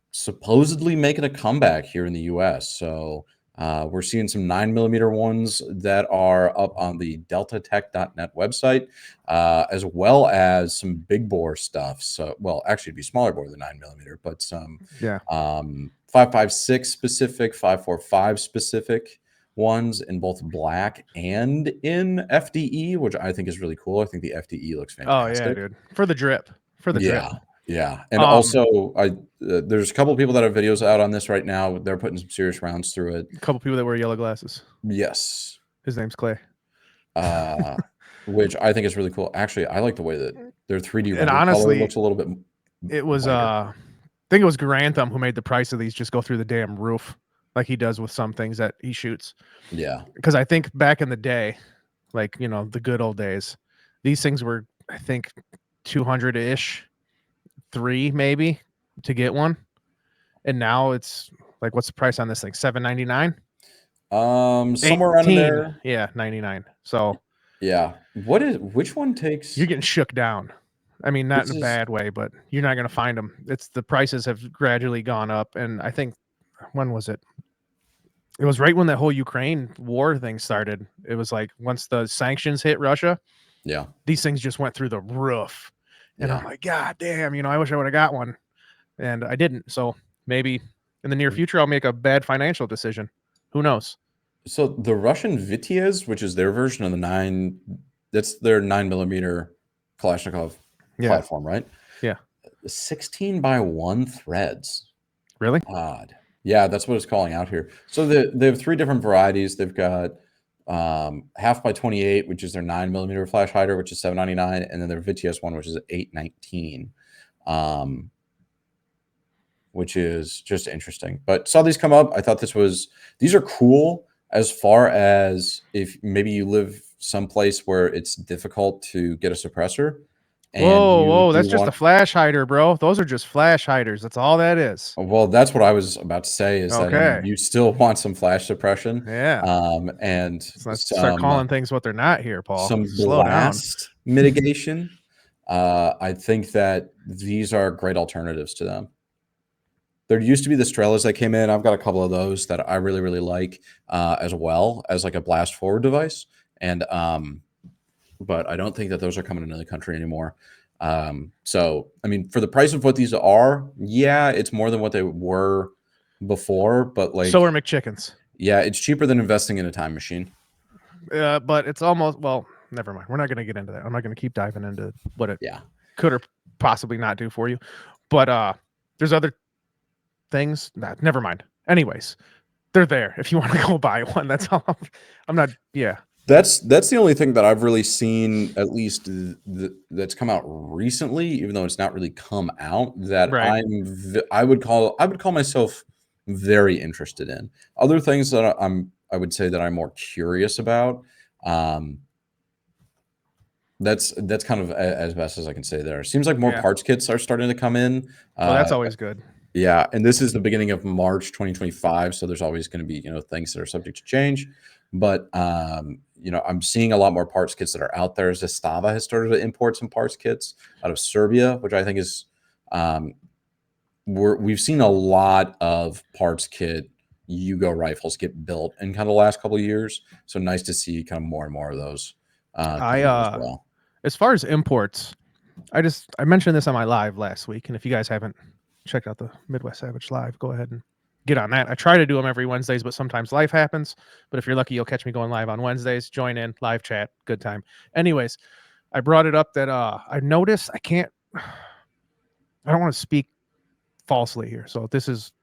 supposedly making a comeback here in the U.S. So we're seeing some 9mm ones that are up on the deltatech.net website, as well as some big bore stuff. So, well, actually, it'd be smaller bore than 9mm, but some 5.56 specific, 5.45 specific ones in both black and in FDE, which I think is really cool. I think the FDE looks fantastic. Oh yeah, dude, for the drip, drip. Yeah, and also there's a couple of people that have videos out on this right now. They're putting some serious rounds through it. A couple people that wear yellow glasses. Yes, his name's Clay. Which I think is really cool. Actually, I like the way that their 3D and honestly color looks a little bit. It was I think it was Grantham who made the price of these just go through the damn roof, like he does with some things that he shoots. Yeah, because I think back in the day, like the good old days, these things were I think 200-ish. 3 maybe to get one, and now it's like, what's the price on this thing? $7.99. Somewhere around there. Yeah, 99. So yeah, which one takes? You're getting shook down. I mean, not in a bad way, but you're not gonna find them. It's the prices have gradually gone up, and I think when was it? It was right when that whole Ukraine war thing started. It was like once the sanctions hit Russia, yeah, these things just went through the roof. And I'm like, God damn, I wish I would have got one. And I didn't. So maybe in the near future, I'll make a bad financial decision. Who knows? So the Russian Vitez, which is their version of that's their 9mm Kalashnikov platform, right? Yeah. 16x1 threads. Really? Odd. Yeah, that's what it's calling out here. So they have 3 different varieties. They've got 1/2x28, which is their 9mm flash hider, which is $7.99, and then their Vitez one, which is $8.19, which is just interesting. But saw these come up. I thought these are cool as far as if maybe you live someplace where it's difficult to get a suppressor. Whoa, that's just a flash hider, bro. Those are just flash hiders. That's all that is. Well, that's what I was about to say is that you still want some flash suppression. Yeah. And let's start calling things what they're not here, Paul. Some blast mitigation. I think that these are great alternatives to them. There used to be the Strelas that came in. I've got a couple of those that I really, really like as well as like a blast forward device. And but I don't think that those are coming into the country anymore. So I mean, for the price of what these are, yeah, it's more than what they were before, but like, So are McChickens. yeah, it's cheaper than investing in a time machine. But it's almost, well, never mind. We're not going to get into that. I'm not going to keep diving into what it Yeah. could or possibly not do for you. But there's other things. Nah, never mind. Anyways, they're there if you want to go buy one. That's all. I'm not. Yeah. That's the only thing that I've really seen, at least that's come out recently, even though it's not really come out, that Right. I would call myself very interested in. Other things that I would say that I'm more curious about. That's kind of as best as I can say there. Seems like more Yeah. parts kits are starting to come in. Well, that's always good. Yeah, and this is the beginning of March 2025, so there's always going to be, things that are subject to change. But I'm seeing a lot more parts kits that are out there. Zastava has started to import some parts kits out of Serbia, which I think is we've seen a lot of parts kit Yugo rifles get built in kind of the last couple of years. So nice to see kind of more and more of those coming out as well. As far as imports, I mentioned this on my live last week, and if you guys haven't checked out the Midwest Savage live, go ahead and get on that. I try to do them every Wednesdays, but sometimes life happens. But if you're lucky, you'll catch me going live on Wednesdays. Join in, live chat, good time. Anyways, I brought it up that I noticed I don't want to speak falsely here, so this is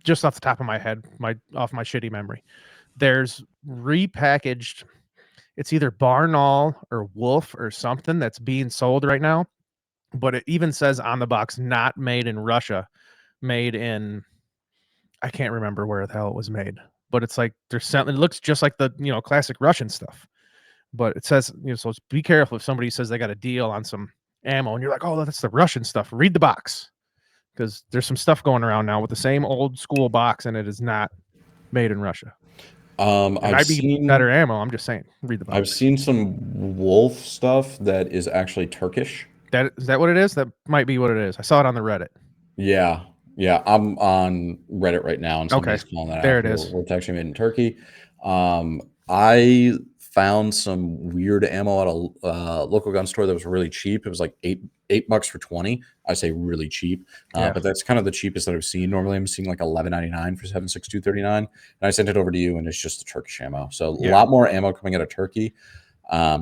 just off the top of my head, off my shitty memory. There's repackaged, it's either Barnaul or Wolf or something that's being sold right now, but it even says on the box, not made in Russia, made in, I can't remember where the hell it was made, but it's like they're selling, it looks just like the, classic Russian stuff, but it says, so be careful if somebody says they got a deal on some ammo and you're like, oh, that's the Russian stuff. Read the box, because there's some stuff going around now with the same old school box and it is not made in Russia. I've seen better ammo. I'm just saying, read the box. I've seen some Wolf stuff that is actually Turkish. Is that what it is? That might be what it is. I saw it on the Reddit. Yeah. I'm on Reddit right now, and somebody's calling that there out. It is. It's actually made in Turkey. I found some weird ammo at a local gun store that was really cheap. It was like $8 for 20. I say really cheap, but that's kind of the cheapest that I've seen. Normally, I'm seeing like $11.99 for 7.6239, and I sent it over to you, and it's just the Turkish ammo. So a lot more ammo coming out of Turkey. I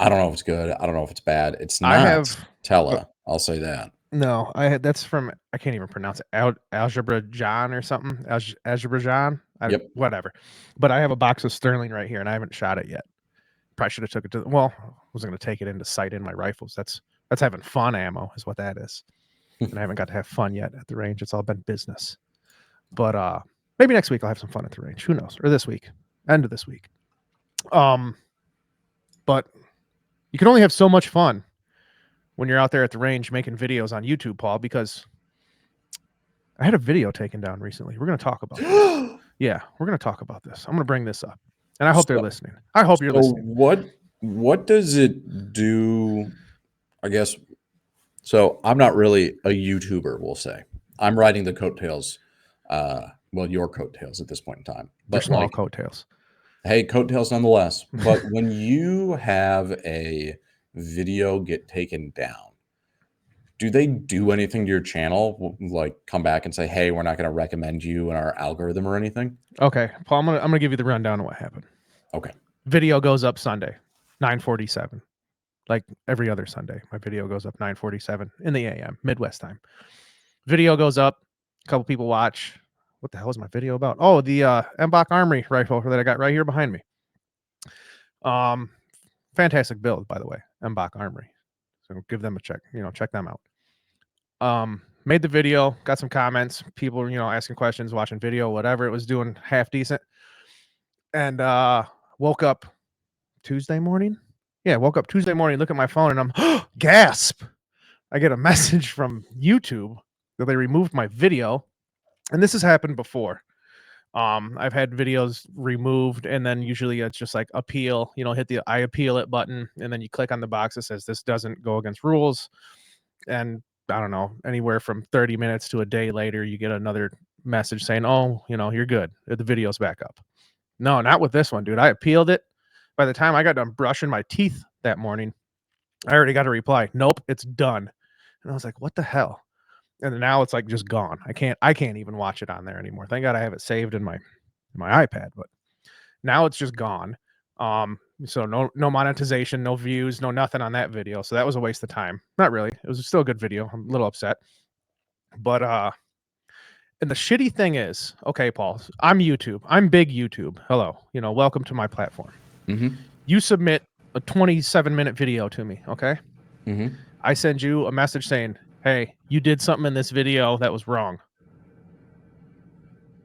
don't know if it's good. I don't know if it's bad. It's not Tela. I'll say that. No, that's from, I can't even pronounce it. Azerbaijan or something. Azerbaijan. Whatever. But I have a box of Sterling right here, and I haven't shot it yet. Probably should have took it to. Well, I wasn't going to take it in to sight in my rifles. That's having fun ammo, is what that is. And I haven't got to have fun yet at the range. It's all been business. But maybe next week I'll have some fun at the range. Who knows? Or this week, end of this week. But you can only have so much fun when you're out there at the range making videos on YouTube, Paul, because I had a video taken down recently. We're going to talk about this. Yeah, we're going to talk about this. I'm going to bring this up, and I hope they're listening. I hope you're listening. What does it do? I guess. So I'm not really a YouTuber, we'll say. I'm riding the coattails. Your coattails at this point in time. But they're small coattails. Hey, coattails nonetheless. But when you have a video get taken down, do they do anything to your channel, like come back and say, hey, we're not going to recommend you in our algorithm or anything? Okay, Paul, I'm gonna give you the rundown of what happened. Okay. Video goes up Sunday, 9:47. Like every other Sunday, my video goes up 9:47 in the AM, Midwest time. Video goes up, a couple people watch. What the hell is my video about? Oh, the Mbach Armory rifle that I got right here behind me. Fantastic build, by the way, Mbach Armory. So give them a check. Check them out. Made the video, got some comments, people, asking questions, watching video, whatever. It was doing half decent. And woke up Tuesday morning. Yeah, woke up Tuesday morning, look at my phone, and I'm gasp. I get a message from YouTube that they removed my video. And this has happened before. I've had videos removed, and then usually it's just like appeal, hit the I appeal it button, and then you click on the box that says this doesn't go against rules. And I don't know, anywhere from 30 minutes to a day later, you get another message saying, oh, you're good. The video's back up. No, not with this one, dude. I appealed it By the time I got done brushing my teeth that morning, I already got a reply. Nope, it's done. And I was like, what the hell? And now it's like just gone. I can't even watch it on there anymore. Thank God I have it saved in my iPad, but now it's just gone. So no monetization, no views, no nothing on that video. So that was a waste of time. Not really. It was still a good video. I'm a little upset. But and the shitty thing is, okay, Paul, I'm YouTube. I'm big YouTube. Hello. Welcome to my platform. Mm-hmm. You submit a 27-minute video to me, okay? Mm-hmm. I send you a message saying, hey, you did something in this video that was wrong.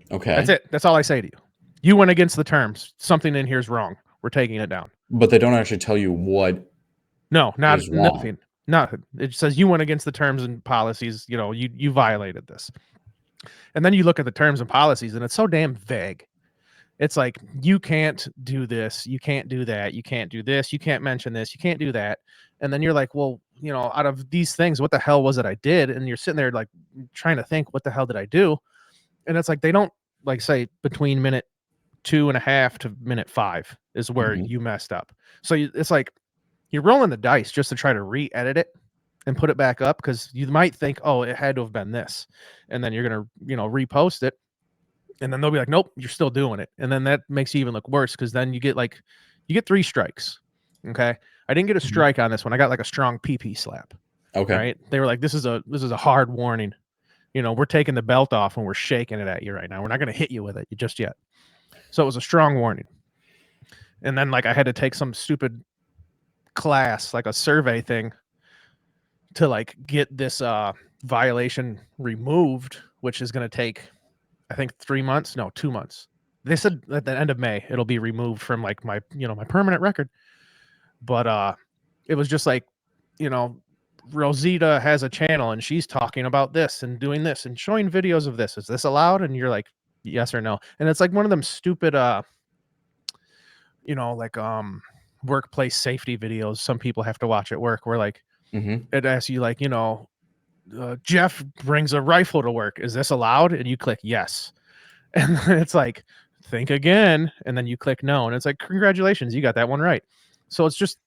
Okay. That's it. That's all I say to you. You went against the terms. Something in here is wrong. We're taking it down. But they don't actually tell you what. No, not is wrong. nothing. Nothing. It says you went against the terms and policies. You violated this. And then you look at the terms and policies, and it's so damn vague. It's like, you can't do this. You can't do that. You can't do this. You can't mention this. You can't do that. And then you're like, well, out of these things, what the hell was it I did? And you're sitting there like trying to think, what the hell did I do? And it's like, they don't like say between minute 2.5 to minute 5 is where you messed up. So it's like you're rolling the dice just to try to re-edit it and put it back up, because you might think, oh, it had to have been this. And then you're going to, repost it. And then they'll be like, nope, you're still doing it. And then that makes you even look worse, because then you get 3 strikes. Okay. I didn't get a strike on this one. I got like a strong PP slap. Okay. Right. They were like, this is a hard warning. We're taking the belt off and we're shaking it at you right now. We're not going to hit you with it just yet. So it was a strong warning. And then like I had to take some stupid class, like a survey thing, to like get this violation removed, which is going to take, I think 3 months. No, 2 months. They said at the end of May, it'll be removed from like my permanent record. But it was just like, Rosita has a channel and she's talking about this and doing this and showing videos of this. Is this allowed? And you're like, yes or no. And it's like one of them stupid, workplace safety videos some people have to watch at work, where like it asks you like, Jeff brings a rifle to work. Is this allowed? And you click yes. And then it's like, think again. And then you click no. And it's like, congratulations, you got that one right. So it's just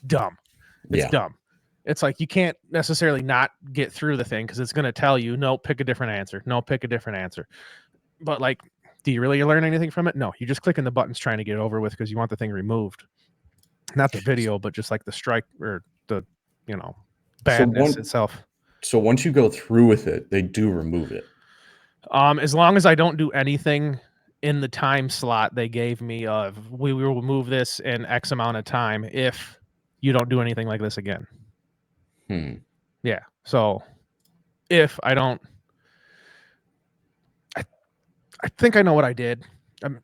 dumb. It's dumb. It's like, you can't necessarily not get through the thing, because it's going to tell you, no, pick a different answer. No, pick a different answer. But like, do you really learn anything from it? No, you're just clicking the buttons trying to get it over with because you want the thing removed. Not the video, but just like the strike or the, badness itself. So once you go through with it, they do remove it. As long as I don't do anything in the time slot they gave me of, we will remove this in X amount of time if you don't do anything like this again. Yeah. So if I don't, I think I know what I did. I'm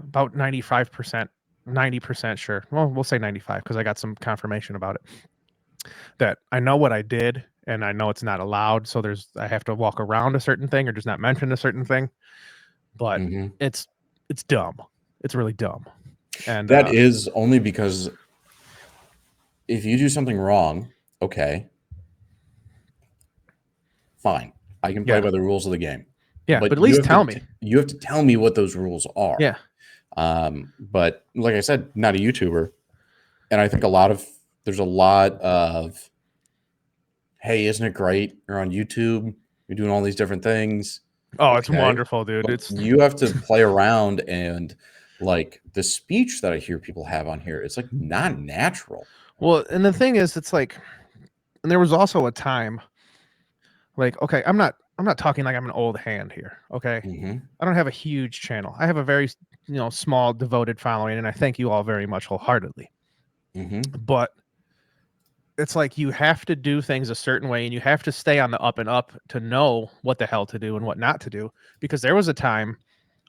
about 95%, 90% sure. Well, we'll say 95 because I got some confirmation about it. That I know what I did, and I know it's not allowed. So I have to walk around a certain thing or just not mention a certain thing. But it's dumb. It's really dumb. And that is only because if you do something wrong, okay, fine, I can play by the rules of the game. Yeah, but at least tell me. You have to tell me what those rules are. Yeah. But like I said, not a YouTuber. And I think there's a lot of, hey, isn't it great? You're on YouTube. You're doing all these different things. Oh, it's wonderful, dude. But you have to play around, and like the speech that I hear people have on here, it's like not natural. Well, and the thing is, it's like, and there was also a time like, okay, I'm not talking like I'm an old hand here. Okay. I don't have a huge channel. I have a very, small devoted following, and I thank you all very much wholeheartedly. But it's like, you have to do things a certain way, and you have to stay on the up and up to know what the hell to do and what not to do. Because there was a time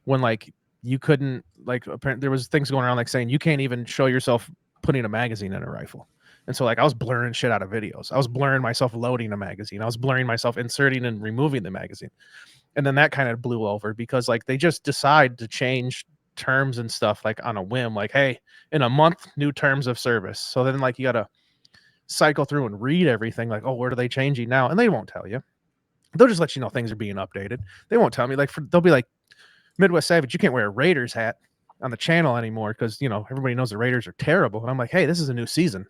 when like you couldn't, like, apparently there was things going around like saying you can't even show yourself putting a magazine in a rifle. And so like I was blurring shit out of videos. I was blurring myself loading a magazine. I was blurring myself inserting and removing the magazine. And then that kind of blew over because like they just decide to change terms and stuff like on a whim, like, hey, in a month, new terms of service. So then like you got to cycle through and read everything like, oh, what are they changing now? And they won't tell you. They'll just let you know things are being updated. They won't tell me, like, they'll be like, Midwest Savage, you can't wear a Raiders hat. on the channel anymore because everybody knows the Raiders are terrible. And I'm like, hey, this is a new season.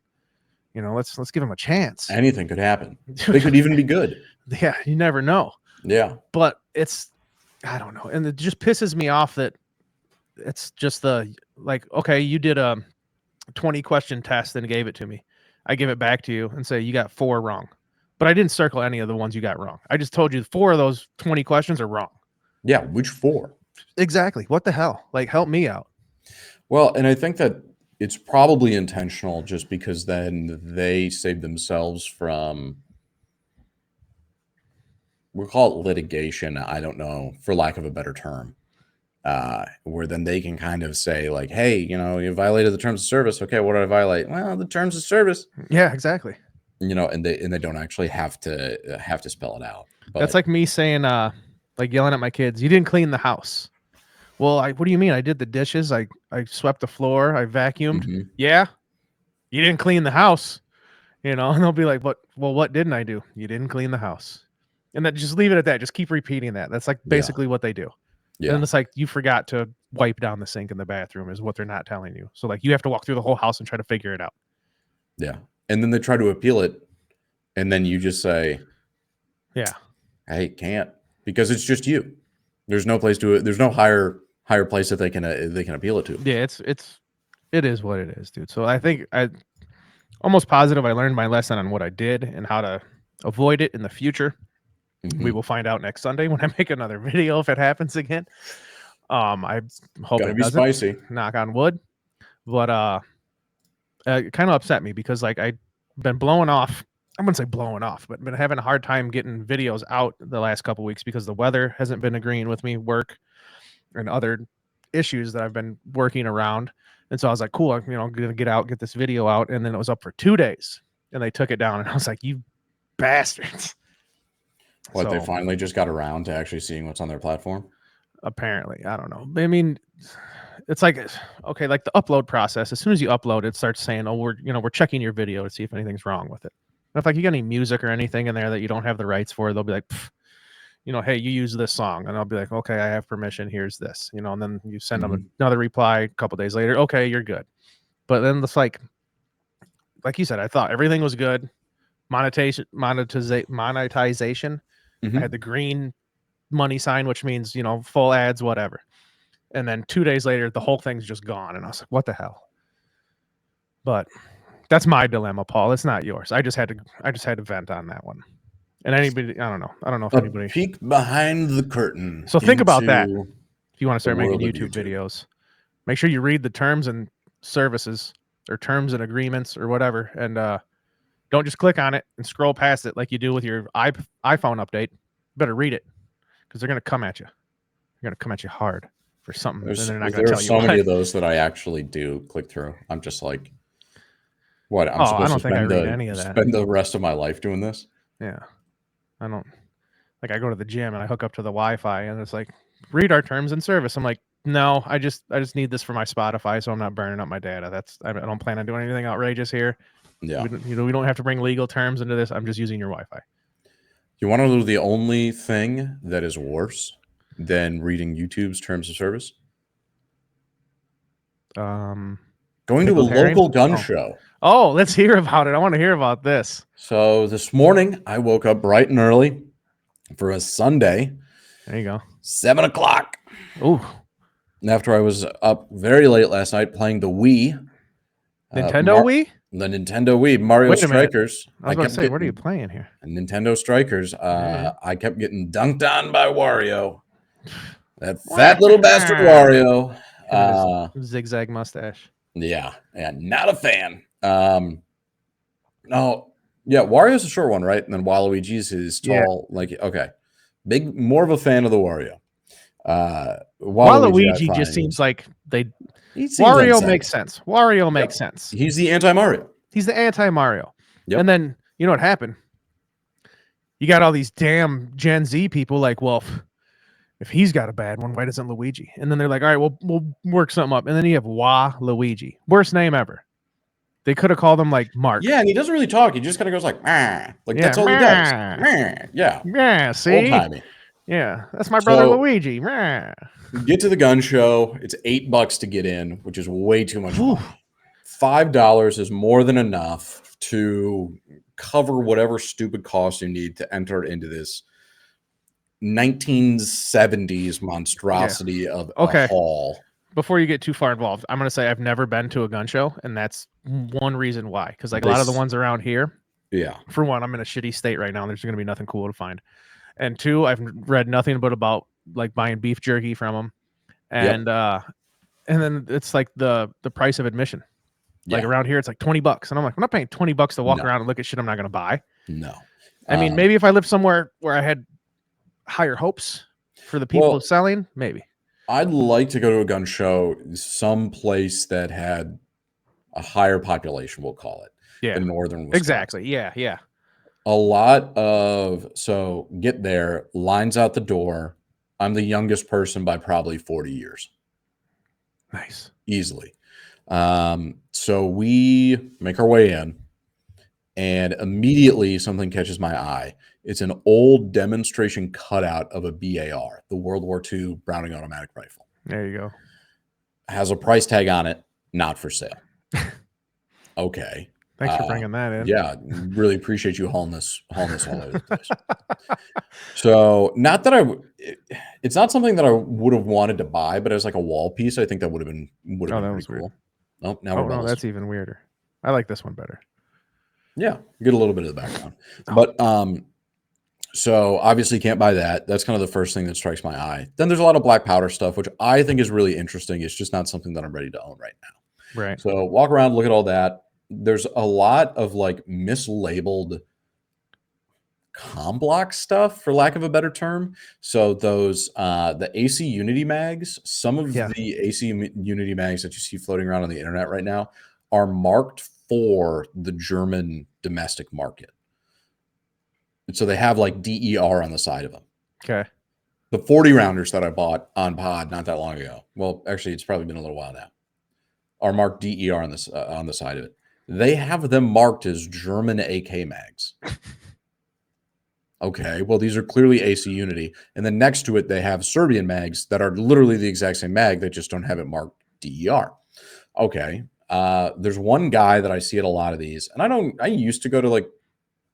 Let's give them a chance. Anything could happen. They could even be good. Yeah, you never know. Yeah. But I don't know, and it just pisses me off that it's just okay, you did a 20 question test and gave it to me. I give it back to you and say you got 4 wrong, but I didn't circle any of the ones you got wrong. I just told you 4 of those 20 questions are wrong. Yeah, which 4? Exactly. What the hell? Help me out. Well, and I think that it's probably intentional just because then they save themselves from, we'll call it litigation. I don't know, for lack of a better term, where then they can kind of say like, hey, you violated the terms of service. Okay, what did I violate? Well, the terms of service. Yeah, exactly. And they don't actually have to spell it out. But that's like me saying, yelling at my kids, you didn't clean the house. Well, what do you mean? I did the dishes. I swept the floor. I vacuumed. Mhm. Yeah. You didn't clean the house, and they'll be like, what didn't I do? You didn't clean the house. And then just leave it at that. Just keep repeating that. That's basically what they do. Yeah. And it's you forgot to wipe down the sink in the bathroom is what they're not telling you. So you have to walk through the whole house and try to figure it out. Yeah. And then they try to appeal it. And then you just say, yeah, I can't, because it's just you. There's no place to it. There's no higher place that they can appeal it to. Yeah, it is what it is, dude. So I think I'm almost positive I learned my lesson on what I did and how to avoid it in the future. Mhm. We will find out next Sunday when I make another video if it happens again. I hope Gotta it be doesn't. spicy. Knock on wood. But it kind of upset me because I've been blowing off. I wouldn't say blowing off, but been having a hard time getting videos out the last couple weeks because the weather hasn't been agreeing with me, work, and other issues that I've been working around. And so I was like, cool, I'm gonna get this video out. And then it was up for 2 days and they took it down. And I was like, you bastards. What, they So, finally just got around to actually seeing what's on their platform? apparently, I don't know. I mean, it's okay, the upload process. As soon as you upload, it starts saying, "Oh, we're checking your video to see if anything's wrong with it." And if you got any music or anything in there that you don't have the rights for, they'll be like, hey, you use this song, and I'll be like, okay, I have permission. Here's this, and then you send them another reply a couple days later. Okay, you're good. But then it's like you said, I thought everything was good. Monetization. Mhm. I had the green money sign, which means full ads, whatever. And then 2 days later, the whole thing's just gone, and I was like, what the hell? But that's my dilemma, Paul. It's not yours. I just had to vent on that one. And anybody, I don't know if A anybody. peek behind the curtain. So think about that. into If you want to start the making world of YouTube YouTube. videos, make sure you read the terms and services or terms and agreements or whatever, and don't just click on it and scroll past it like you do with your iPhone update. You better read it because they're gonna come at you. They're gonna come at you hard for something. And they're not gonna There are tell you so what. many of those that I actually do click through. I'm just like, what? I'm I supposed don't to think I spend read any of that. spend the rest of my life doing this? Yeah, I don't. I go to the gym and I hook up to the Wi-Fi and it's like, read our terms and service. I'm like, no, I just need this for my Spotify, so I'm not burning up my data. I don't plan on doing anything outrageous here. Yeah. We don't have to bring legal terms into this. I'm just using your Wi-Fi. You want to know the only thing that is worse than reading YouTube's terms of service? Going to a Pickled herring? local gun Oh. show. Oh, let's hear about it. I want to hear about this. So this morning, I woke up bright and early for a Sunday, There you go. 7 o'clock. Ooh, After I was up very late last night playing the Wii. Nintendo Wii? The Nintendo Wii, Mario Wait a minute. Strikers. I was about to say, what are you playing here? Nintendo Strikers. Yeah. I kept getting dunked on by Wario. That fat little bastard Wario. Zigzag mustache. Yeah, not a fan. No, yeah, Wario's a short one, right? And then Waluigi's is tall. Like, okay, more of a fan of the Wario. Waluigi I just find- seems like he seems Wario unsettled. makes sense. Wario makes sense. He's the anti-Mario. He's the anti-Mario. Yep. And then, you know what happened? You got all these damn Gen Z people like, well, if he's got a bad one, why doesn't Luigi? And then they're like, all right, we'll work something up. And then you have Waluigi. Worst name ever. They could have called him like Mark. Yeah, and he doesn't really talk. He just kind of goes like, "Meh." Like Yeah, that's all he "Meh." does. Meh. Yeah, Yeah, see? old timey. Yeah, that's my brother So- Luigi. Meh. Get to the gun show. It's $8 to get in, which is way too much Whew. money. $5 is more than enough to cover whatever stupid cost you need to enter into this 1970s monstrosity of Okay. a hall. Before you get too far involved, I'm gonna say I've never been to a gun show, and that's one reason why. Because like a lot of the This- ones around here, Yeah. for one, I'm in a shitty state right now. And there's gonna be nothing cool to find, and two, I've read nothing but about like buying beef jerky from them, and then it's like the price of admission. Like Yeah. around here, it's like $20, and I'm like, I'm not paying $20 to walk No. around and look at shit I'm not gonna buy. No. I mean, maybe if I lived somewhere where I had higher hopes for the people Well, selling, maybe. I'd like to go to a gun show someplace that had a higher population, we'll call it. Yeah, In northern Wisconsin. exactly. Yeah. A lot of so get there, lines out the door. I'm the youngest person by probably 40 years, Nice. easily. So we make our way in, and immediately something catches my eye. It's an old demonstration cutout of a BAR, the World War II Browning automatic rifle. There you go. Has a price tag on it, not for sale. Okay. Thanks for bringing that in. Yeah, really appreciate you hauling this all over the place. So, not that it's not something that I would have wanted to buy, but as like a wall piece, I think that would have been Oh, that pretty was weird. cool. Oh, now Oh we're no, balls. that's even weirder. I like this one better. Yeah, get a little bit of the background. Oh. But so obviously can't buy that. That's kind of the first thing that strikes my eye. Then there's a lot of black powder stuff, which I think is really interesting. It's just not something that I'm ready to own right now. Right. So walk around, look at all that. There's a lot of like mislabeled Comblock stuff, for lack of a better term. So those the AC Unity mags, some of Yeah. the AC Unity mags that you see floating around on the internet right now are marked for the German domestic market. And so they have like DER on the side of them. Okay. The 40 rounders that I bought on Pod not that long ago, well, actually, it's probably been a little while now, are marked DER on this on the side of it. They have them marked as German AK mags. Okay, well, these are clearly AC Unity, and then next to it, they have Serbian mags that are literally the exact same mag. They just don't have it marked DER. Okay, there's one guy that I see at a lot of these, and I used to go to like,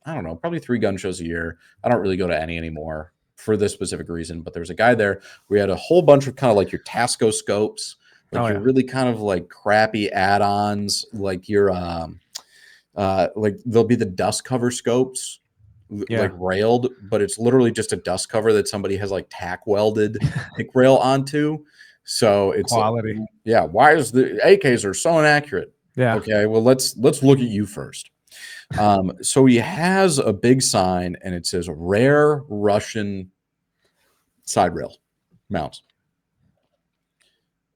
I don't know, probably 3 gun shows a year. I don't really go to any anymore for this specific reason, but there's a guy there. We had a whole bunch of kind of like your Tasco scopes, like your really kind of like crappy add-ons, like your like there'll be the dust cover scopes, like railed, but it's literally just a dust cover that somebody has like tack welded pick rail onto. So it's Quality. Yeah. Why is the AKs are so inaccurate? Yeah. Okay. Well, let's look at you first. So he has a big sign and it says rare Russian side rail mounts.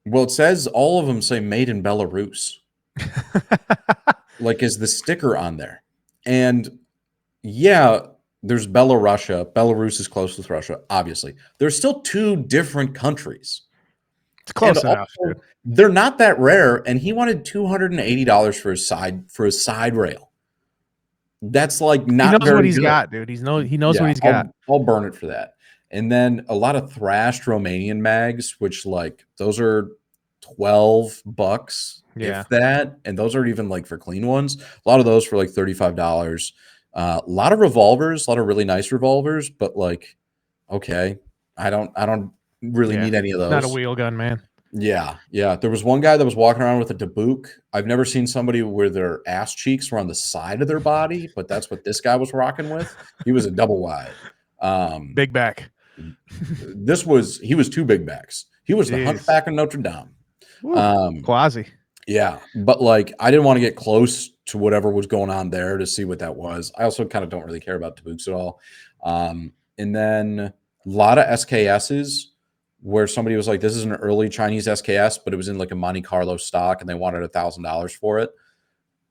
Well, it says all of them say made in Belarus, like is the sticker on there. And yeah, there's Belarusia. Belarus is close with Russia, obviously. There's still 2 different countries. It's close And enough. also, Dude. they're not that rare, and he wanted $280 for his side rail. That's like not. He knows very what he's good. got, dude. He knows what he's got. I'll burn it for that. And then a lot of thrashed Romanian mags, which like those are $12, Yeah. if that, and those aren't even like for clean ones. A lot of those for like $35. A lot of revolvers, a lot of really nice revolvers, but like, okay, I don't really Yeah. need any of those. Not a wheel gun, man. Yeah, yeah. There was one guy that was walking around with a Dubuque. I've never seen somebody where their ass cheeks were on the side of their body, but that's what this guy was rocking with. He was a double wide. Big back. He was 2 big backs. He was the Jeez. Hunchback of Notre Dame. Woo. Quasi. Yeah, but like I didn't want to get close to whatever was going on there to see what that was. I also kind of don't really care about Dubuques at all. And then a lot of SKSs where somebody was like, this is an early Chinese SKS, but it was in like a Monte Carlo stock and they wanted $1,000 for it.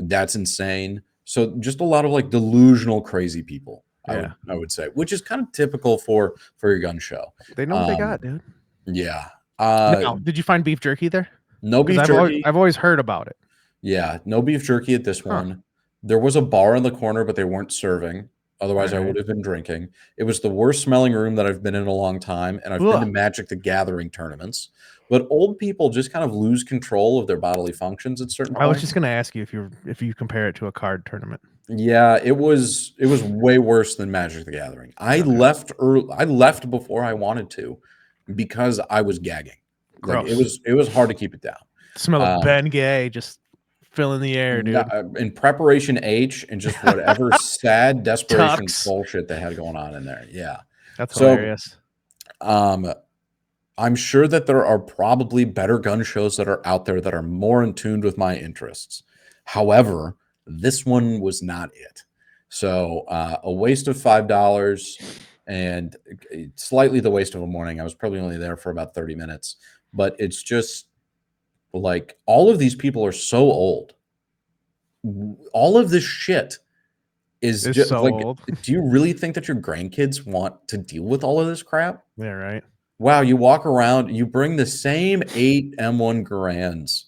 That's insane. So just a lot of like delusional, crazy people, Yeah. I would say, which is kind of typical for your gun show. They know what they got, dude. Yeah. Now, did you find beef jerky there? No beef 'Cause jerky. I've always heard about it. Yeah, no beef jerky at this one. There was a bar in the corner, but they weren't serving. Otherwise, I Alright. would have been drinking. It was the worst smelling room that I've been in a long time, and I've been to Ugh. Magic the Gathering tournaments. But old people just kind of lose control of their bodily functions at certain I was points. just gonna ask you if you compare it to a card tournament. Yeah, it was way worse than Magic the Gathering. I Okay. left early, I left before I wanted to because I was gagging. Like Gross. it was hard to keep it down. Smell of Um, Ben Gay just filling the air, dude. in preparation H and just whatever sad desperation Tux. bullshit they had going on in there. Yeah. That's So hilarious. I'm sure that there are probably better gun shows that are out there that are more in tune with my interests. However, this one was not it. So a waste of $5 and slightly the waste of a morning. I was probably only there for about 30 minutes, but it's just like all of these people are so old. All of this shit is It's just so like, old. do you really think that your grandkids want to deal with all of this crap? Yeah, right. Wow, you walk around, you bring the same 8 M1 Garands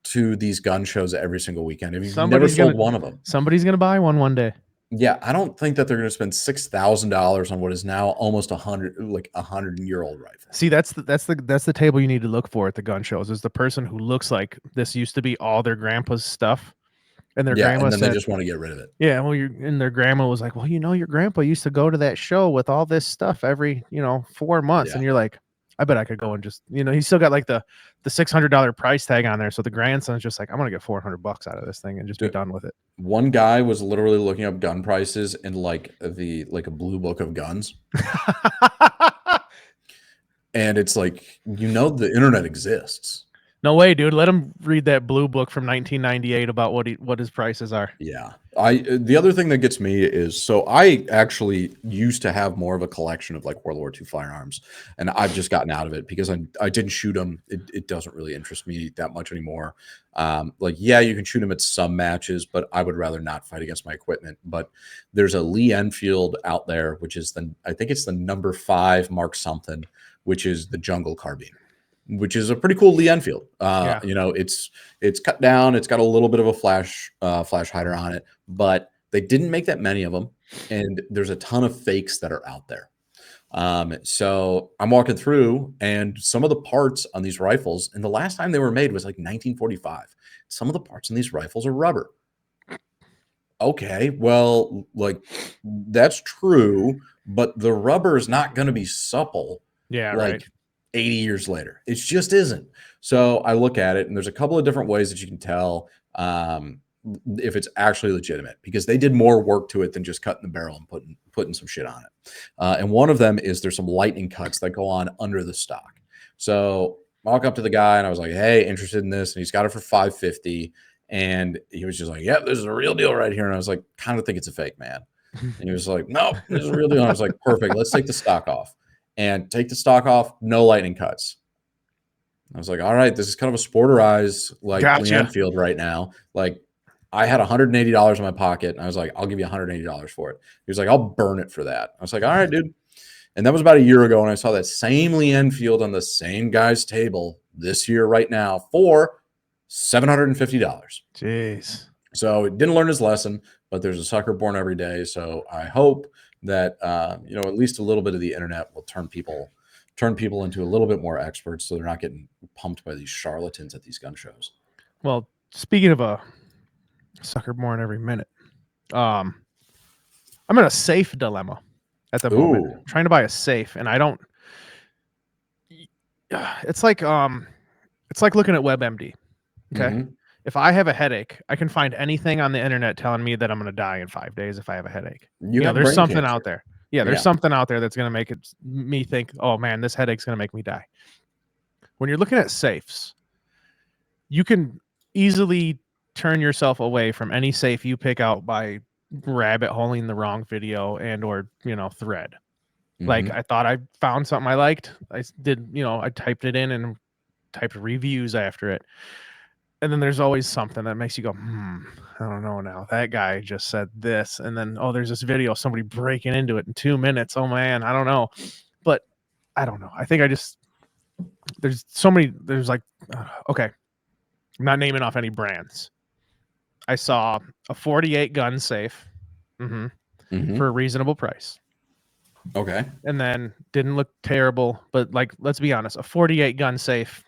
to these gun shows every single weekend. Have you never Somebody's sold gonna one of them? somebody's gonna buy one day. Yeah, I don't think that they're going to spend $6,000 on what is now almost 100-year-old rifle. See, that's the table you need to look for at the gun shows. Is the person who looks like this used to be all their grandpa's stuff, and their Yeah, grandma and then said, they just want to get rid of it. "Yeah, well, and their grandma was like, well, your grandpa used to go to that show with all this stuff every 4 months," Yeah. and you're like, I bet I could go and just he's still got like the $600 price tag on there, so the grandson's just like, I'm gonna get $400 out of this thing and just be done with it. One guy was literally looking up gun prices in like a blue book of guns. And it's like, the internet exists. No way, dude. Let him read that blue book from 1998 about what his prices are. Yeah. The other thing that gets me is, so I actually used to have more of a collection of like World War II firearms, and I've just gotten out of it because I didn't shoot them. It doesn't really interest me that much anymore. Yeah, you can shoot them at some matches, but I would rather not fight against my equipment. But there's a Lee Enfield out there, which is I think it's the number 5 Mark something, which is the jungle carbine, which is a pretty cool Lee Enfield. Yeah. It's cut down. It's got a little bit of a flash hider on it, but they didn't make that many of them. And there's a ton of fakes that are out there. So I'm walking through, and some of the parts on these rifles, and the last time they were made was like 1945. Some of the parts in these rifles are rubber. Okay, well, like that's true, but the rubber is not going to be supple. Yeah, like right. 80 years later. It just isn't. So I look at it, and there's a couple of different ways that you can tell if it's actually legitimate, because they did more work to it than just cutting the barrel and putting some shit on it. And one of them is there's some lightning cuts that go on under the stock. So I walk up to the guy, and I was like, hey, interested in this? And he's got it for $550. And he was just like, yep, this is a real deal right here. And I was like, kind of think it's a fake, man. And he was like, no, this is a real deal. And I was like, perfect. Let's take the stock off. And take the stock off, no lightning cuts. I was like, all right, this is kind of a sporterized like Lee Enfield right now. Like, I had $180 in my pocket, and I was like, I'll give you $180 for it. He was like, I'll burn it for that. I was like, all right, dude. And that was about a year ago, and I saw that same Lee Enfield on the same guy's table this year right now for $750. Jeez. So it didn't learn his lesson, but there's a sucker born every day. So I hope that at least a little bit of the internet will turn people into a little bit more experts, so they're not getting pumped by these charlatans at these gun shows. Well, speaking of a sucker born every minute, I'm in a safe dilemma at the moment. I'm trying to buy a safe, and I don't. It's like looking at WebMD. Okay. Mm-hmm. If I have a headache, I can find anything on the internet telling me that I'm going to die in 5 days if I have a headache. There's something out there. Yeah, there's something out there that's going to make me think, oh man, this headache's going to make me die. When you're looking at safes, you can easily turn yourself away from any safe you pick out by rabbit holing the wrong video and or thread. Mm-hmm. Like, I thought I found something I liked. I did, I typed it in and typed reviews after it. And then there's always something that makes you go, I don't know now. That guy just said this. And then, there's this video of somebody breaking into it in 2 minutes. Oh, man, I don't know. But I don't know. I think there's so many, okay. I'm not naming off any brands. I saw a 48 gun safe. Mm-hmm. Mhm. for a reasonable price. Okay. And then didn't look terrible, but like, let's be honest, a 48 gun safe,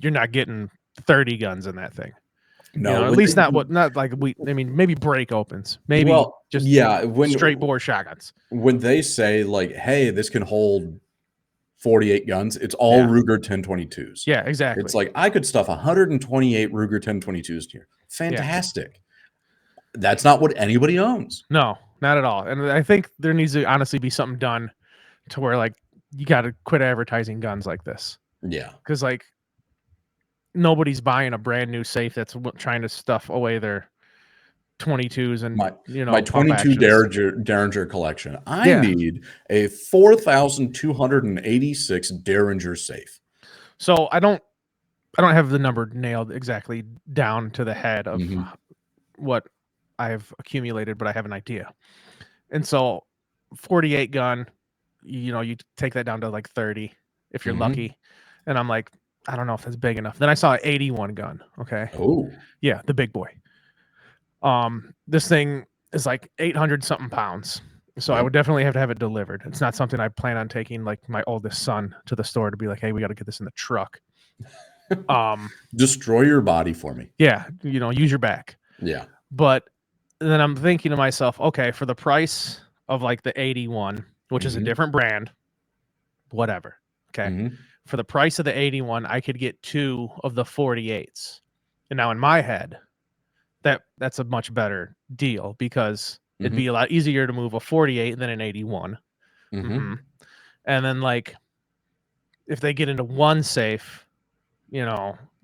you're not getting 30 guns in that thing. No, You know, at when least they- not like I mean, maybe break opens, maybe well, just yeah, straight bore shotguns. when they say like, "Hey, this can hold 48 guns," it's all Yeah. Ruger 1022s. Yeah, exactly. It's like I could stuff 128 Ruger 1022s here. Fantastic. That's not what anybody owns. No, not at all. And I think there needs to honestly be something done to where like you got to quit advertising guns like this, Yeah. because like nobody's buying a brand new safe that's trying to stuff away their 22s and My pump 22 actions. Derringer collection. I Yeah. need a 4,286 Derringer safe. So I don't have the number nailed exactly down to the head of Mhm. what I've accumulated, but I have an idea. And so 48 gun, you take that down to like 30 if you're Mhm. lucky. And I'm like, I don't know if that's big enough. Then I saw an 81 gun. Okay. Oh. Yeah, the big boy. This thing is like 800 something pounds. So I Yep. would definitely have to have it delivered. It's not something I plan on taking like my oldest son to the store to be like, hey, we got to get this in the truck. Destroy your body for me. Yeah, use your back. Yeah. But then I'm thinking to myself, okay, for the price of like the 81, which is a Mhm. different brand, whatever. Okay. Mhm. For the price of the 81, I could get 2 of the 48s. And now in my head, that's a much better deal because it'd be a lot easier to move a 48 than an 81. Mhm. Mhm. And then like if they get into one safe,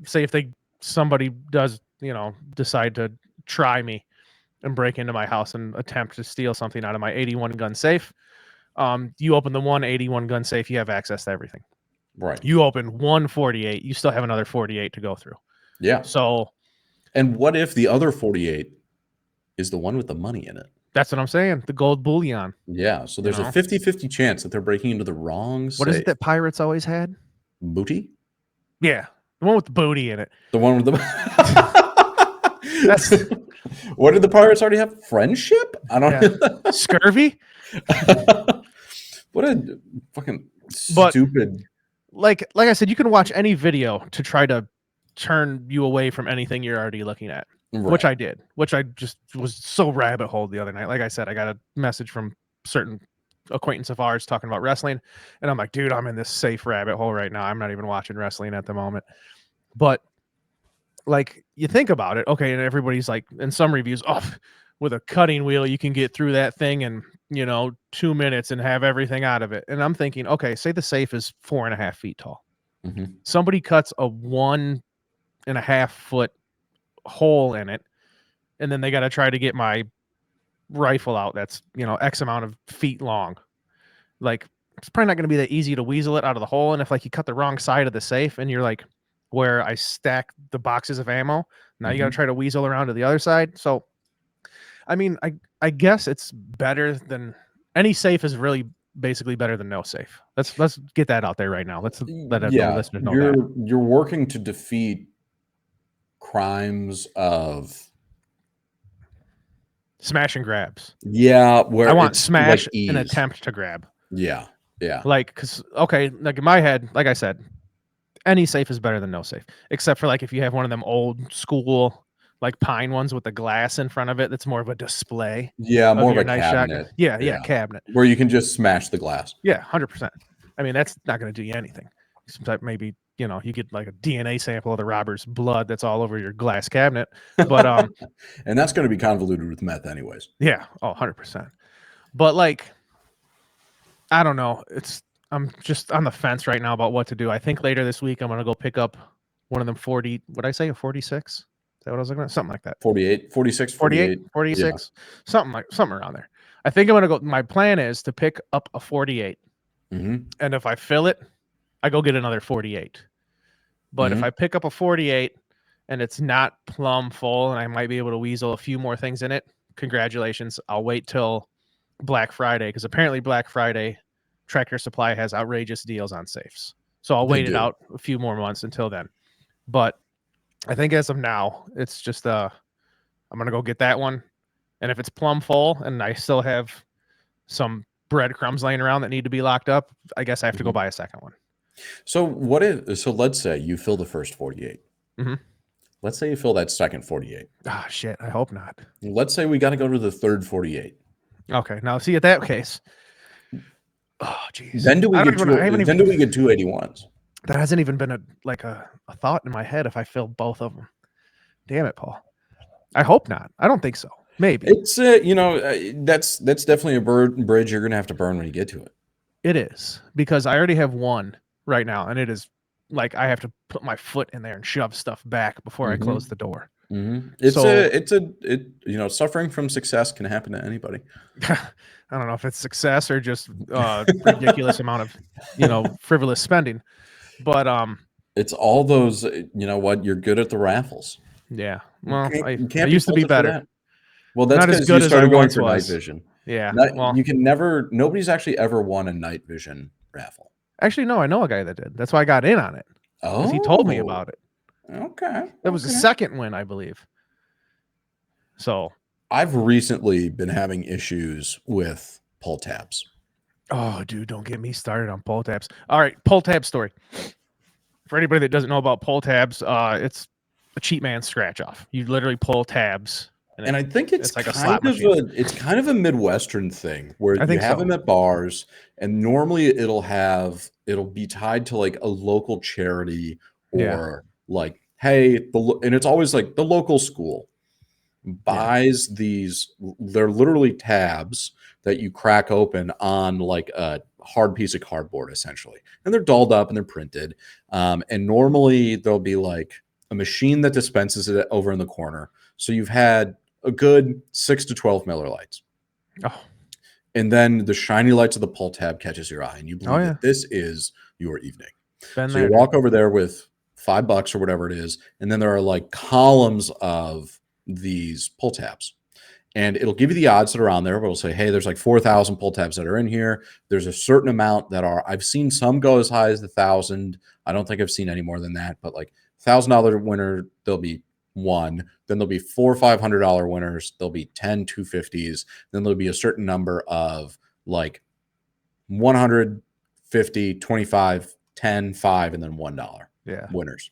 say if somebody does, decide to try me and break into my house and attempt to steal something out of my 81 gun safe, you open the 181 gun safe, you have access to everything. Right. You open 148, you still have another 48 to go through. Yeah. So And what if the other 48 is the one with the money in it? that's what I'm saying. The gold bullion. Yeah. So there's know? a 50-50 chance that they're breaking into the wrong What is it safe. that pirates always had? Booty? Yeah, the one with the booty in it. The one with the That's What did the pirates already have? Friendship? I don't scurvy. What a fucking But- stupid. Like I said, you can watch any video to try to turn you away from anything you're already looking at, which Right. I did, which I just was so rabbit hole the other night. Like I said, I got a message from certain acquaintance of ours talking about wrestling, and I'm like, dude, I'm in this safe rabbit hole right now. I'm not even watching wrestling at the moment. But like you think about it, okay, and everybody's like, in some reviews, oh, with a cutting wheel, you can get through that thing in 2 minutes and have everything out of it. And I'm thinking, okay, say the safe is 4.5 feet tall. Mhm. Somebody cuts a 1.5 foot hole in it, and then they got to try to get my rifle out that's X amount of feet long. Like, it's probably not going to be that easy to weasel it out of the hole. And if like you cut the wrong side of the safe and you're like where I stack the boxes of ammo, now you got to try to weasel around to the other side. So I mean, I guess it's better than any safe is really basically better than no safe. Let's get that out there right now. Let's let the listeners know that. You're working to defeat crimes of Smash and grabs. where I want it's smash like and ease. attempt to grab. Yeah. Like, cause okay, like in my head, like I said, any safe is better than no safe, except for like if you have one of them old school like pine ones with the glass in front of it. That's more of a display. Yeah, more of your a nice cabinet. shotgun. Yeah, cabinet. Where you can just smash the glass. Yeah, 100%. I mean, that's not going to do you anything. Except maybe you get like a DNA sample of the robber's blood that's all over your glass cabinet. But And that's going to be convoluted with meth anyways. yeah, 100%. But like, I don't know. I'm just on the fence right now about what to do. I think later this week I'm gonna go pick up one of them 40. What I say, a 46? Is that what I was looking at? Something like that. 48, 46, 48, 46, something around there. I think I'm gonna go. My plan is to pick up a 48, Mhm. and if I fill it, I go get another 48. But if I pick up a 48 and it's not plumb full, and I might be able to weasel a few more things in it, congratulations. I'll wait till Black Friday, because apparently Black Friday Tractor Supply has outrageous deals on safes. So I'll wait it out a few more months until then. But I think as of now, it's just I'm gonna go get that one, And if it's plumb full and I still have some breadcrumbs laying around that need to be locked up, I guess I have to go buy a second one. So let's say you fill the first 48. Mhm. Let's say you fill that second 48. Ah, shit. I hope not. Let's say we got to go to the third 48. Okay. Now, see, at that case, oh, jeez. Then do we I get don't even- I haven't then do we get 281s? That hasn't even been a thought in my head if I fill both of them. Damn it, Paul. I hope not. I don't think so. Maybe. It's that's definitely a bridge you're gonna have to burn when you get to it. It is, because I already have one right now, and it is like I have to put my foot in there and shove stuff back before I close the door. It's suffering from success can happen to anybody. I don't know if it's success or just ridiculous amount of frivolous spending, but It's all those. You know what? You're good at the raffles. yeah. Well, You I can't used to be faulted for better. that. Well, that's Not as because good you as started I going once for night was. vision. Yeah. You can never. Nobody's actually ever won a night vision raffle. Actually, no, I know a guy that did. That's why I got in on it. Oh, He told me about it. Okay, That was the okay. second win, I believe. So, I've recently been having issues with pull tabs. oh, dude, don't get me started on pull tabs. All right, pull tab story. For anybody that doesn't know about pull tabs, it's a cheap man's scratch off. You literally pull tabs, And I think it's like a kind slot of machine. kind of a Midwestern thing where I you think have so. them at bars, and normally it'll be tied to like a local charity Yeah. or like, hey, and it's always like the local school buys these. They're literally tabs that you crack open on like a hard piece of cardboard, essentially, and they're dolled up and they're printed. And normally there'll be like a machine that dispenses it over in the corner. So you've had a good 6 to 12 Miller Lights. Oh, And then the shiny lights of the pull tab catches your eye, and you believe yeah. that this is your evening. been So there. you walk over there with $5 or whatever it is, and then there are like columns of these pull tabs. And it'll give you the odds that are on there, but it'll say, hey, there's like 4,000 pull tabs that are in here. There's a certain amount that are, I've seen some go as high as 1,000. I don't think I've seen any more than that, but like $1,000 winner, there'll be one. Then there'll be $400 $500 winners. There'll be 10 250s. Then there'll be a certain number of like 150, 25, 10, 5, and then $1 Yeah. winners.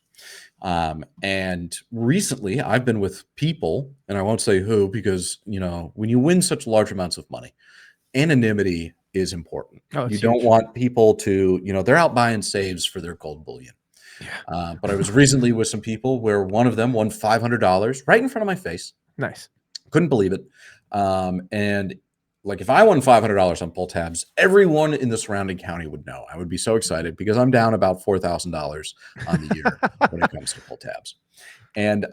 And recently I've been with people, and I won't say who, because when you win such large amounts of money, anonymity is important. Oh, it's You don't huge. want people to, they're out buying saves for their gold bullion. Yeah. But I was recently with some people where one of them won $500 right in front of my face. Nice. Couldn't believe it. And like if I won $500 on pull tabs, everyone in the surrounding county would know. I would be so excited because I'm down about $4,000 on the year when it comes to pull tabs. And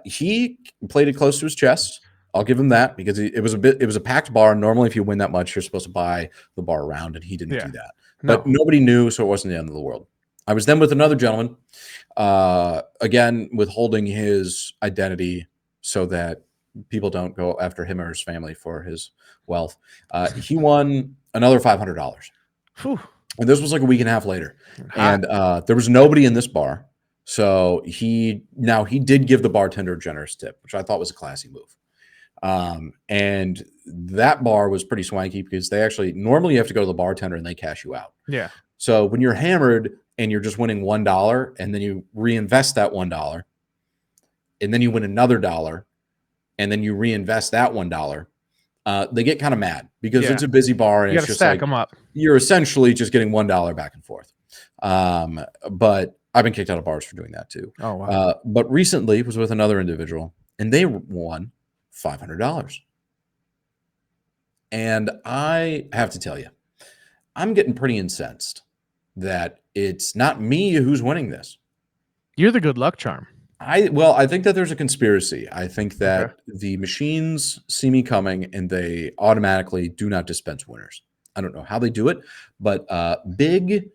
he played it close to his chest. I'll give him that because it was a packed bar. Normally, if you win that much, you're supposed to buy the bar around, and he didn't do that. No. But nobody knew, so it wasn't the end of the world. I was then with another gentleman, again, withholding his identity so that people don't go after him or his family for his wealth. He won another $500. Whew. And this was like a week and a half later. Hot. And there was nobody in this bar. So he did give the bartender a generous tip, which I thought was a classy move. And that bar was pretty swanky because they actually normally you have to go to the bartender and they cash you out. Yeah. So when you're hammered and you're just winning $1 and then you reinvest that $1 and then you win another $1 and then you reinvest that $1, they get kind of mad because Yeah. it's a busy bar and You it's got to just stack like them up. you're essentially just getting $1 back and forth. But I've been kicked out of bars for doing that too. Oh, wow. But recently was with another individual and they won $500. And I have to tell you, I'm getting pretty incensed that it's not me who's winning this. You're the good luck charm. I think that there's a conspiracy. I think that the machines see me coming and they automatically do not dispense winners. I don't know how they do it, but Big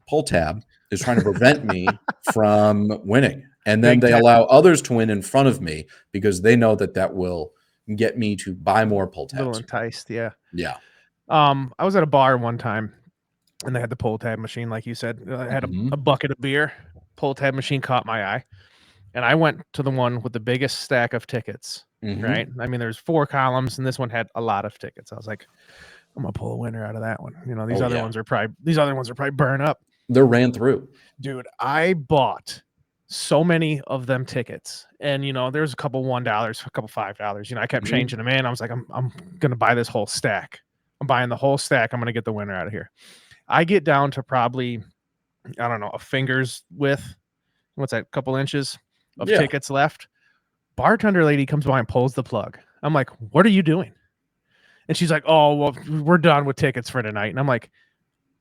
Pull Tab is trying to prevent me from winning. And then Big they Tab. allow others to win in front of me because they know that will get me to buy more pull A little tabs. enticed. Yeah. Yeah. I was at a bar one time and they had the pull tab machine, like you said. I had Mhm. a bucket of beer. Pull tab machine caught my eye. and I went to the one with the biggest stack of tickets. Mhm. Right? I mean, there's 4 columns, and this one had a lot of tickets. I was like, I'm gonna pull a winner out of that one. You know, these Oh, other yeah. ones are probably burn up. They're ran through. Dude, I bought so many of them tickets, and you know, there's a couple $1, a couple $5. You know, I kept Mhm. changing them in. I was like, I'm gonna buy this whole stack. I'm buying the whole stack. I'm gonna get the winner out of here. I get down to probably, I don't know, a finger's width. What's that? Couple inches of Yeah. tickets left. Bartender lady comes by and pulls the plug. I'm like, what are you doing? And she's like, oh, well, we're done with tickets for tonight. And I'm like,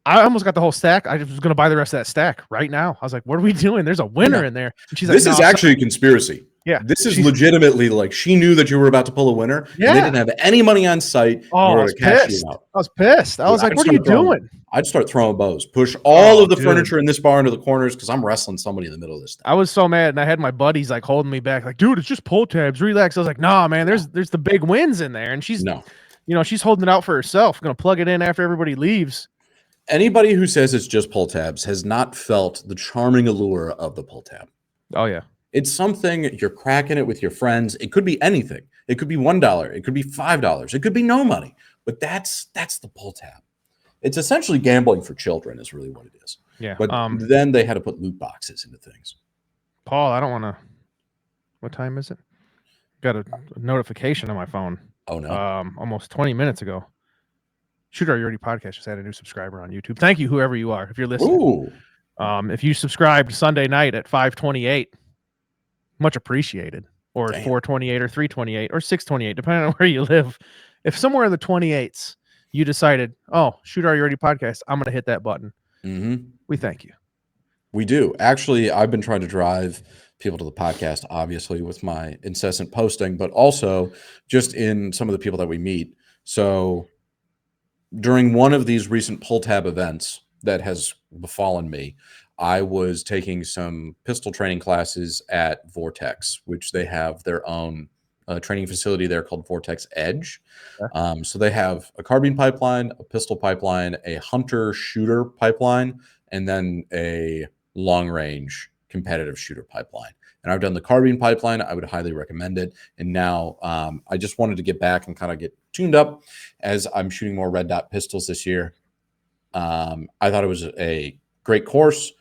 I almost got the whole stack. I was going to buy the rest of that stack right now. I was like, what are we doing? There's a winner in there. And she's This like, is no, actually a conspiracy. Yeah. This is She's- legitimately like she knew that you were about to pull a winner. And they Yeah. didn't have any money on site in Oh, I order was to cash pissed. you out. I was pissed. I was Dude, like, I'd what are you start throwing- doing? I'd start throwing bows, push all Oh, of the dude. furniture in this bar into the corners because I'm wrestling somebody in the middle of this thing. I was so mad, and I had my buddies like holding me back, like, dude, it's just pull tabs, relax. I was like, nah, man, there's the big wins in there, and she's, No. you know, she's holding it out for herself, gonna plug it in after everybody leaves. Anybody who says it's just pull tabs has not felt the charming allure of the pull tab. Oh yeah, It's something you're cracking it with your friends. It could be anything. It could be $1. It could be $5. It could be no money. But that's the pull tab. It's essentially gambling for children is really what it is. yeah. But then they had to put loot boxes into things. Paul, I don't want to. What time is it? Got a notification on my phone. Oh no. Almost 20 minutes ago. Shooter Are You Ready podcast just had a new subscriber on YouTube. Thank you, whoever you are, if you're listening. Ooh. If you subscribed Sunday night at 5:28, much appreciated. Or Damn. 4:28 or 3:28 or 6:28, depending on where you live. If somewhere in the 28s you decided, oh, Shooter Are You Ready podcast, I'm gonna hit that button. Mm-hmm. We thank you. We do. Actually, I've been trying to drive people to the podcast, obviously, with my incessant posting, but also just in some of the people that we meet. So during one of these recent pull tab events that has befallen me, I was taking some pistol training classes at Vortex, which they have their own training facility there called Vortex Edge. Okay. So they have a carbine pipeline, a pistol pipeline, a hunter shooter pipeline, and then a long range competitive shooter pipeline. And I've done the carbine pipeline. I would highly recommend it. And now I just wanted to get back and kind of get tuned up as I'm shooting more red dot pistols this year. I thought it was a great course.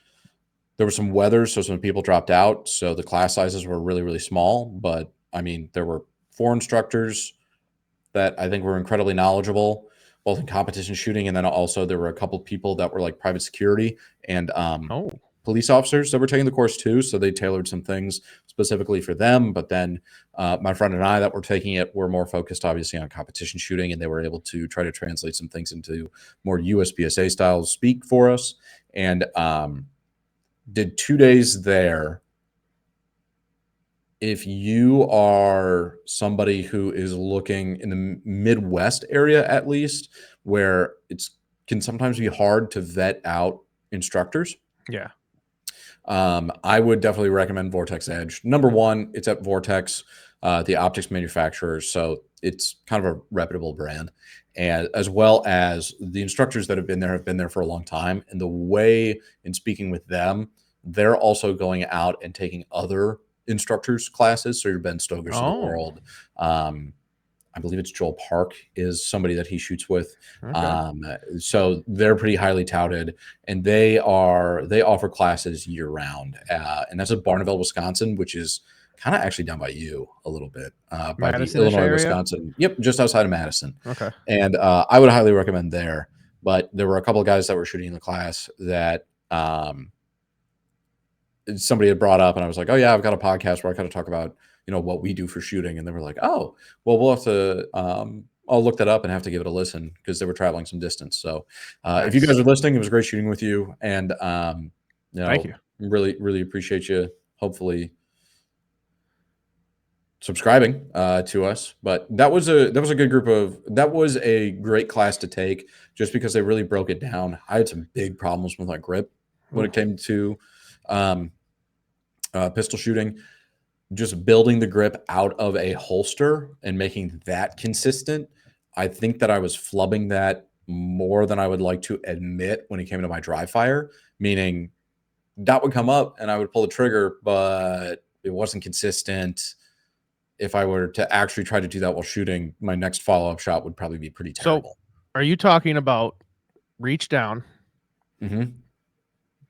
There was some weather, so some people dropped out. So the class sizes were really, really small. But I mean, there were 4 instructors that I think were incredibly knowledgeable, both in competition shooting, and then also there were a couple people that were like private security and police officers that were taking the course too. So they tailored some things specifically for them. But then my friend and I that were taking it were more focused, obviously, on competition shooting, and they were able to try to translate some things into more USPSA style speak for us. And did 2 days there. If you are somebody who is looking in the Midwest area, at least, where it can sometimes be hard to vet out instructors, Yeah. I would definitely recommend Vortex Edge. Number one, it's at Vortex, the optics manufacturer, so it's kind of a reputable brand, and as well as the instructors that have been there for a long time. And the way in speaking with them, they're also going out and taking other instructors classes. So your Ben Stogers of the world. I believe it's Joel Park is somebody that he shoots with. Okay. So they're pretty highly touted, and they offer classes year round. And that's at Barneville, Wisconsin, which is kind of actually down by you a little bit, by the Madison-ish Illinois, area? Wisconsin. Yep. Just outside of Madison. Okay. And I would highly recommend there, but there were a couple of guys that were shooting in the class that, somebody had brought up, and I was like, oh yeah, I've got a podcast where I kind of talk about, what we do for shooting. And they were like, oh, well, we'll have to, I'll look that up and have to give it a listen, because they were traveling some distance. So if you guys are listening, it was great shooting with you. And, Thank you. Really, really appreciate you. Hopefully subscribing to us. But that was a good group that was a great class to take, just because they really broke it down. I had some big problems with my grip when it came to pistol shooting. Just building the grip out of a holster and making that consistent. I think that I was flubbing that more than I would like to admit when it came to my dry fire, meaning that would come up and I would pull the trigger, but it wasn't consistent. If I were to actually try to do that while shooting, my next follow-up shot would probably be pretty terrible. Are you talking about reach down, Mm-hmm.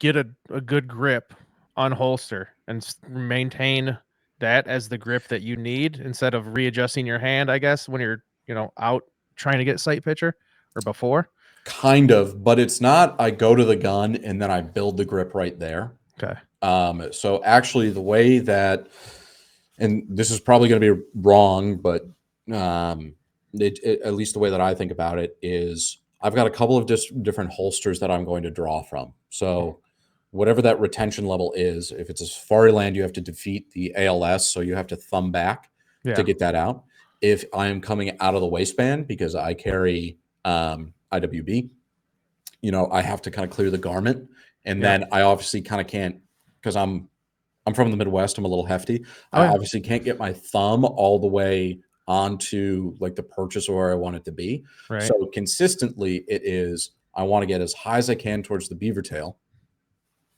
get a good grip, unholster, and maintain that as the grip that you need instead of readjusting your hand, I guess, when you're, out trying to get sight picture or before? Kind of, but it's not. I go to the gun and then I build the grip right there. Okay. So actually, the way that, and this is probably going to be wrong, but at least the way that I think about it is, I've got a couple of different holsters that I'm going to draw from. So whatever that retention level is, if it's a Safari Land, you have to defeat the ALS, so you have to thumb back to get that out. If I am coming out of the waistband because I carry IWB, I have to kind of clear the garment, and then I obviously kind of can't, because I'm from the Midwest, I'm a little hefty. I obviously can't get my thumb all the way onto like the purchase where I want it to be. Right. So consistently it is, I want to get as high as I can towards the beaver tail,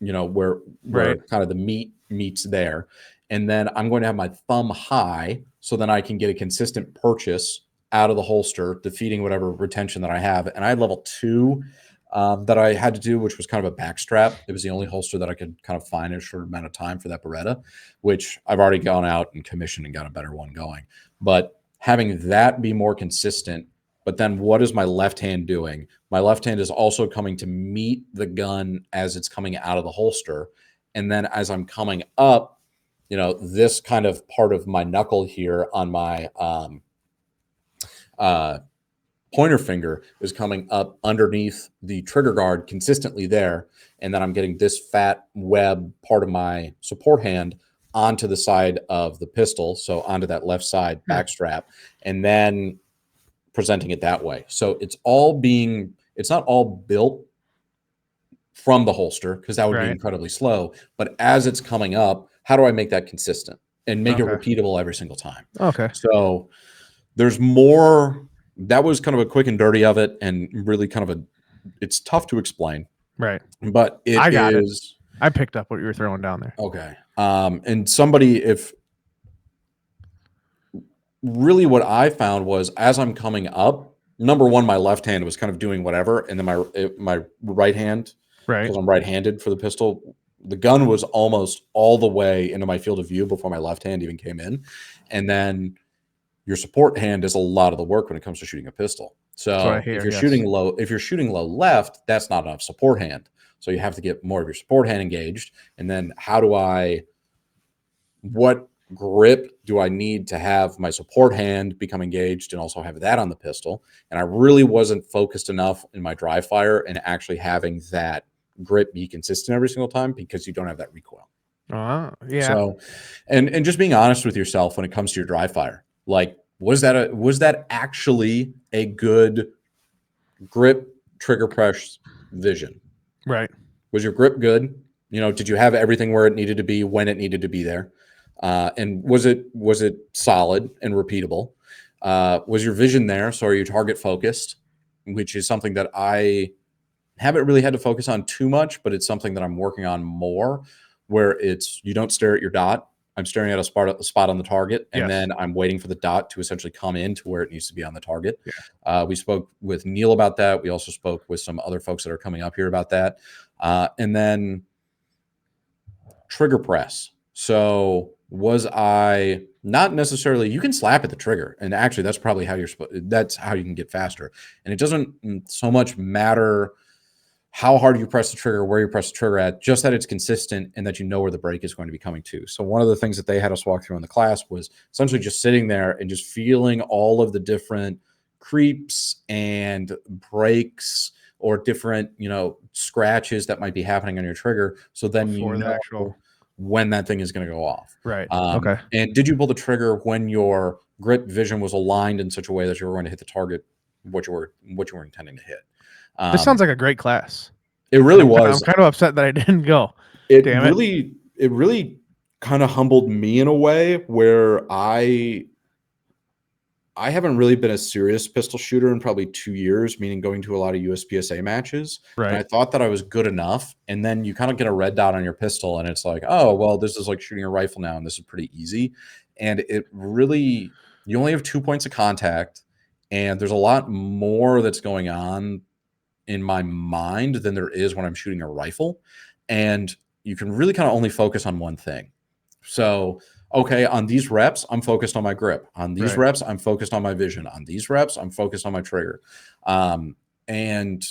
where kind of the meat meets there. And then I'm going to have my thumb high so then I can get a consistent purchase out of the holster, defeating whatever retention that I have. And I had level 2 that I had to do, which was kind of a back strap. It was the only holster that I could kind of find in a short amount of time for that Beretta, which I've already gone out and commissioned and got a better one going. But having that be more consistent, but then what is my left hand doing? My left hand is also coming to meet the gun as it's coming out of the holster. And then as I'm coming up, this kind of part of my knuckle here on my pointer finger is coming up underneath the trigger guard consistently there. And then I'm getting this fat web part of my support hand onto the side of the pistol, so onto that left side back strap, and then presenting it that way. So it's not all built from the holster, because that would be incredibly slow. But as it's coming up, how do I make that consistent and make it repeatable every single time? Okay. So there's more. That was kind of a quick and dirty of it, and really kind of it's tough to explain. Right. But I got it. I picked up what you were throwing down there. Okay. And if really what I found was, as I'm coming up, number one, my left hand was kind of doing whatever. And then my right hand, because I'm right-handed for the pistol, the gun was almost all the way into my field of view before my left hand even came in. And then your support hand is a lot of the work when it comes to shooting a pistol. So if you're shooting low left, that's not enough support hand. So you have to get more of your support hand engaged. And then what grip do I need to have my support hand become engaged and also have that on the pistol? And I really wasn't focused enough in my dry fire and actually having that grip be consistent every single time, because you don't have that recoil. So, and just being honest with yourself when it comes to your dry fire, like, was that actually a good grip, trigger press, vision? Right. Was your grip good? Did you have everything where it needed to be when it needed to be there? And was it solid and repeatable? Was your vision there? So are you target focused, which is something that I haven't really had to focus on too much, but it's something that I'm working on more, where you don't stare at your dot. I'm staring at a spot on the target, and then I'm waiting for the dot to essentially come in to where it needs to be on the target. We spoke with Neil about that. We also spoke with some other folks that are coming up here about that. And then trigger press. So was I not necessarily, you can slap at the trigger, and actually that's probably that's how you can get faster. And it doesn't so much matter how hard you press the trigger, where you press the trigger at, just that it's consistent and that you know where the break is going to be coming to. So one of the things that they had us walk through in the class was essentially just sitting there and just feeling all of the different creeps and breaks or different, scratches that might be happening on your trigger. So then when that thing is going to go off. Right. Okay. And did you pull the trigger when your grip vision was aligned in such a way that you were going to hit the target, what you were intending to hit? This sounds like a great class. It really was. I'm kind of upset that I didn't go. It really kind of humbled me in a way where I I haven't really been a serious pistol shooter in probably 2 years, meaning going to a lot of USPSA matches. And I Right. thought that I was good enough. And then you kind of get a red dot on your pistol, and it's like, oh, well, this is like shooting a rifle now, and this is pretty easy. And it really, you only have 2 points of contact, and there's a lot more that's going on in my mind than there is when I'm shooting a rifle. And you can really kind of only focus on one thing. So, okay, on these reps, I'm focused on my grip. On these Right. reps, I'm focused on my vision. On these reps, I'm focused on my trigger. And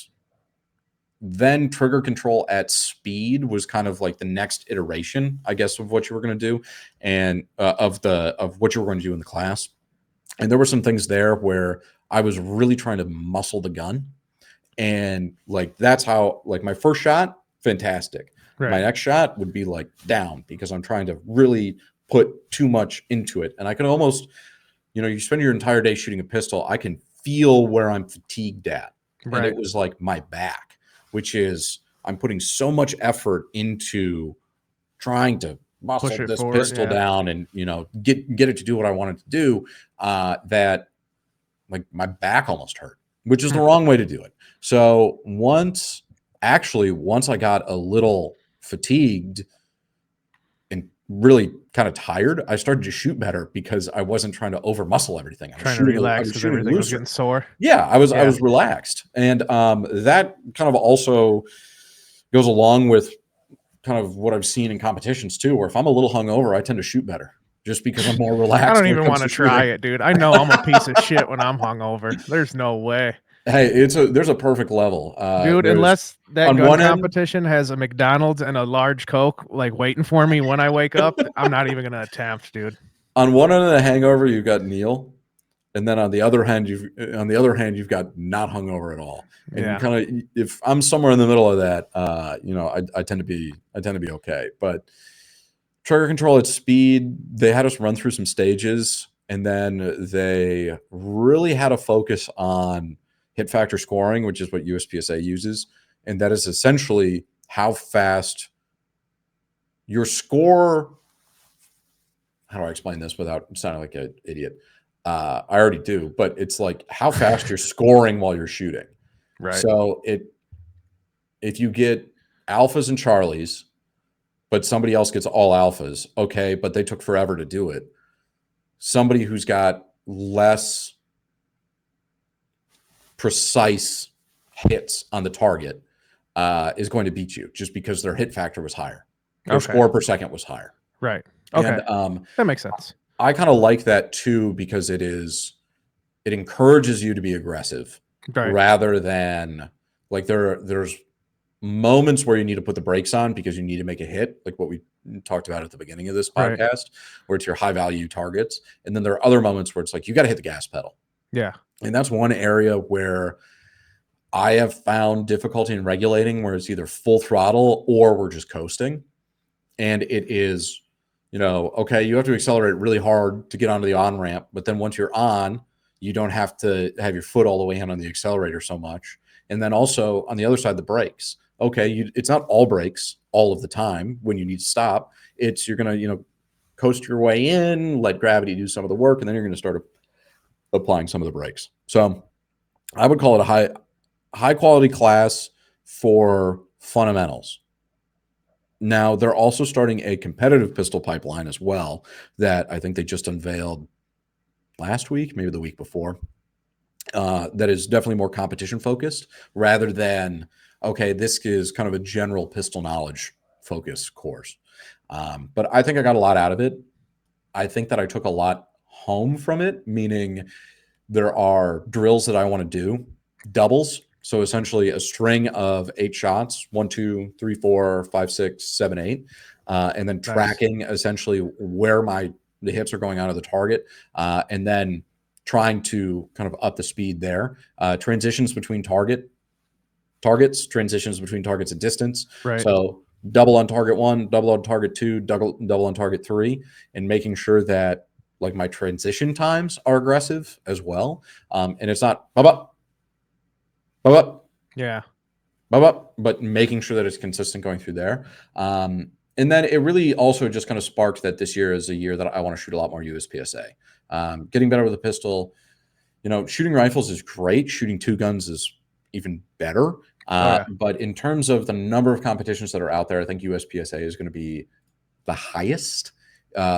then trigger control at speed was kind of like the next iteration, I guess, of what you were going to do, and of what you were going to do in the class. And there were some things there where I was really trying to muscle the gun, and like that's how, like, my first shot, fantastic. My Right. next shot would be like down because I'm trying to really put too much into it. And I can almost, you spend your entire day shooting a pistol. I can feel where I'm fatigued at. And Right. it was like my back, which is I'm putting so much effort into trying to muscle Push it this forward. pistol Yeah. down and, get it to do what I want it to do. That like my back almost hurt, which is the wrong way to do it. So once I got a little fatigued and really kind of tired, I started to shoot better because I wasn't trying to over muscle everything. I was Trying to shooting, relax because everything was getting sore. Yeah, I was Yeah. relaxed. And that kind of also goes along with kind of what I've seen in competitions too, where if I'm a little hungover, I tend to shoot better just because I'm more relaxed. I don't when it even comes want to try shooting. it, dude. I know I'm a piece of shit when I'm hungover. There's no way. Hey, there's a perfect level. Dude, there's- unless that on gun one end- competition has a McDonald's and a large Coke like waiting for me when I wake up, I'm not even gonna attempt, dude. on one end of the hangover, you've got Neil, and then on the other hand, you've got not hungover at all. And Yeah. you kind of, if I'm somewhere in the middle of that, I tend to be okay. But trigger control at speed, they had us run through some stages, and then they really had a focus on hit factor scoring, which is what USPSA uses, and that is essentially how fast your score. How do I explain this without sounding like an idiot? I already do, but it's like how fast you're scoring while you're shooting. Right. So if you get alphas and Charlies, but somebody else gets all alphas, okay, but they took forever to do it. Somebody who's got less precise hits on the target is going to beat you just because their hit factor was higher. Their Okay. score per second was higher. Right. Okay. And That makes sense. I kind of like that too because it encourages you to be aggressive Right. rather than like there's moments where you need to put the brakes on because you need to make a hit, like what we talked about at the beginning of this Right. podcast, where it's your high value targets. And then there are other moments where it's like you got to hit the gas pedal. Yeah. And that's one area where I have found difficulty in regulating, where it's either full throttle or we're just coasting. And it is, okay, you have to accelerate really hard to get onto the on ramp, but then once you're on, you don't have to have your foot all the way in on the accelerator so much. And then also on the other side, the brakes. Okay, it's not all brakes all of the time when you need to stop. It's you're going to, coast your way in, let gravity do some of the work, and then you're going to start applying some of the brakes. So I would call it a high quality class for fundamentals. Now, they're also starting a competitive pistol pipeline as well that I think they just unveiled last week, maybe the week before, that is definitely more competition focused rather than, okay, this is kind of a general pistol knowledge focus course. But I think I got a lot out of it. I think that I took a lot home from it, meaning there are drills that I want to do, doubles. So essentially a string of 8 shots, 1, 2, 3, 4, 5, 6, 7, 8, and then tracking essentially where the hits are going onto the target, and then trying to kind of up the speed there. Transitions between targets, transitions between targets at distance. Right. So double on target 1, double on target 2, double on target 3, and making sure that like my transition times are aggressive as well. And it's not Yeah. but making sure that it's consistent going through there. And then it really also just kind of sparked that this year is a year that I want to shoot a lot more USPSA. Getting better with the pistol, shooting rifles is great. Shooting two guns is even better. But in terms of the number of competitions that are out there, I think USPSA is going to be the highest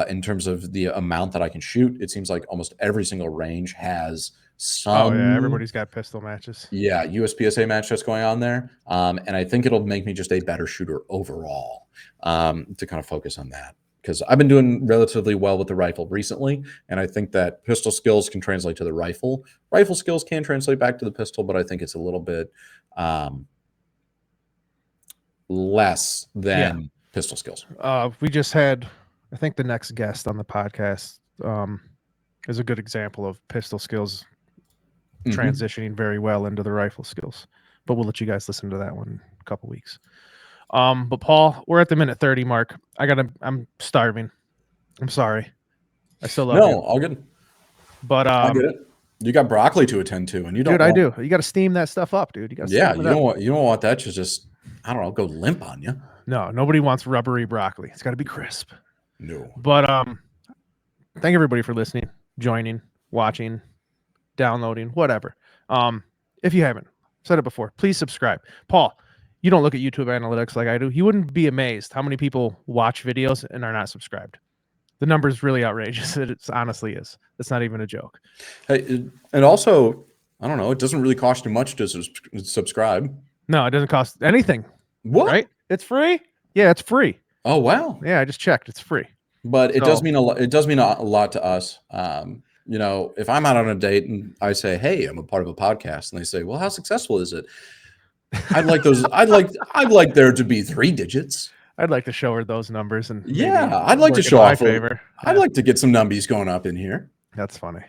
in terms of the amount that I can shoot. It seems like almost every single range has some. Oh yeah, everybody's got pistol matches. Yeah, USPSA match that's going on there. And I think it'll make me just a better shooter overall to kind of focus on that. Because I've been doing relatively well with the rifle recently, and I think that pistol skills can translate to the rifle. Rifle skills can translate back to the pistol, but I think it's a little bit less than pistol skills. We just had, I think the next guest on the podcast is a good example of pistol skills transitioning very well into the rifle skills. But we'll let you guys listen to that one in a couple weeks. But Paul, we're at the minute 30 mark. I'm starving. I'm sorry. I still love you. No, all good. But I get it. You got broccoli to attend to, and you don't. Dude, I do. You got to steam that stuff up, dude. You got. Yeah, you don't want that to just, I don't know, go limp on you. No, nobody wants rubbery broccoli. It's got to be crisp. No. But thank everybody for listening, joining, watching, downloading, whatever. If you haven't said it before, please subscribe. Paul, you don't look at YouTube analytics like I do. You wouldn't be amazed how many people watch videos and are not subscribed. The number is really outrageous. It honestly is. It's not even a joke. Hey, and also, I don't know, it doesn't really cost you much to subscribe. No, it doesn't cost anything. What? Right? It's free? Yeah, it's free. Oh, wow. Yeah, I just checked. It's free. But it does mean a lot. It does mean a lot to us. If I'm out on a date and I say, "Hey, I'm a part of a podcast," and they say, "Well, how successful is it?" I'd like those. I'd like there to be 3 digits. I'd like to show her those numbers and I'd like to show off. Favor. I'd like to get some numbies going up in here. That's funny,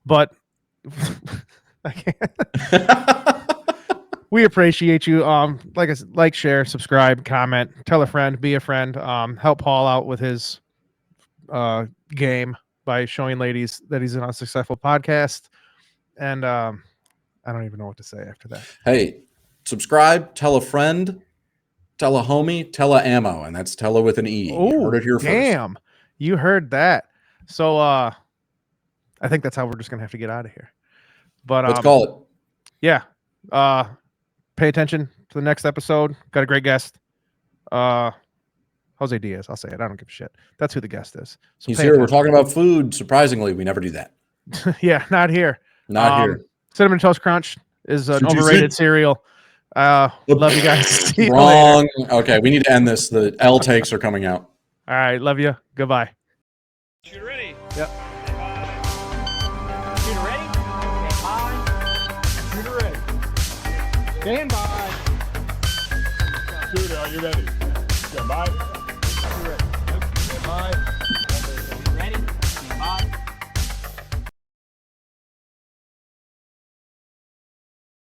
but I can't. We appreciate you. Like, share, subscribe, comment, tell a friend, be a friend. Help Paul out with his game by showing ladies that he's on a successful podcast. And I don't even know what to say after that. Hey, subscribe, tell a friend, tell a homie, tell a ammo, and that's Tella with an E. You heard it here first. Damn, you heard that. So I think that's how we're just gonna have to get out of here. But let's call it. Yeah. Pay attention to the next episode. Got a great guest. Jose Diaz. I'll say it. I don't give a shit. That's who the guest is. So he's here. We're talking about food. Surprisingly, we never do that. Yeah, not here. Not here. Cinnamon Toast Crunch is an overrated cereal. Love you guys. See you Wrong. Okay, we need to end this. The L takes are coming out. All right, love you. Goodbye. Shooter ready? Yep. Shooter ready? Stand by. Shooter ready. Stand by. Shooter, are you ready? Stand by. Shooter ready. Stand by.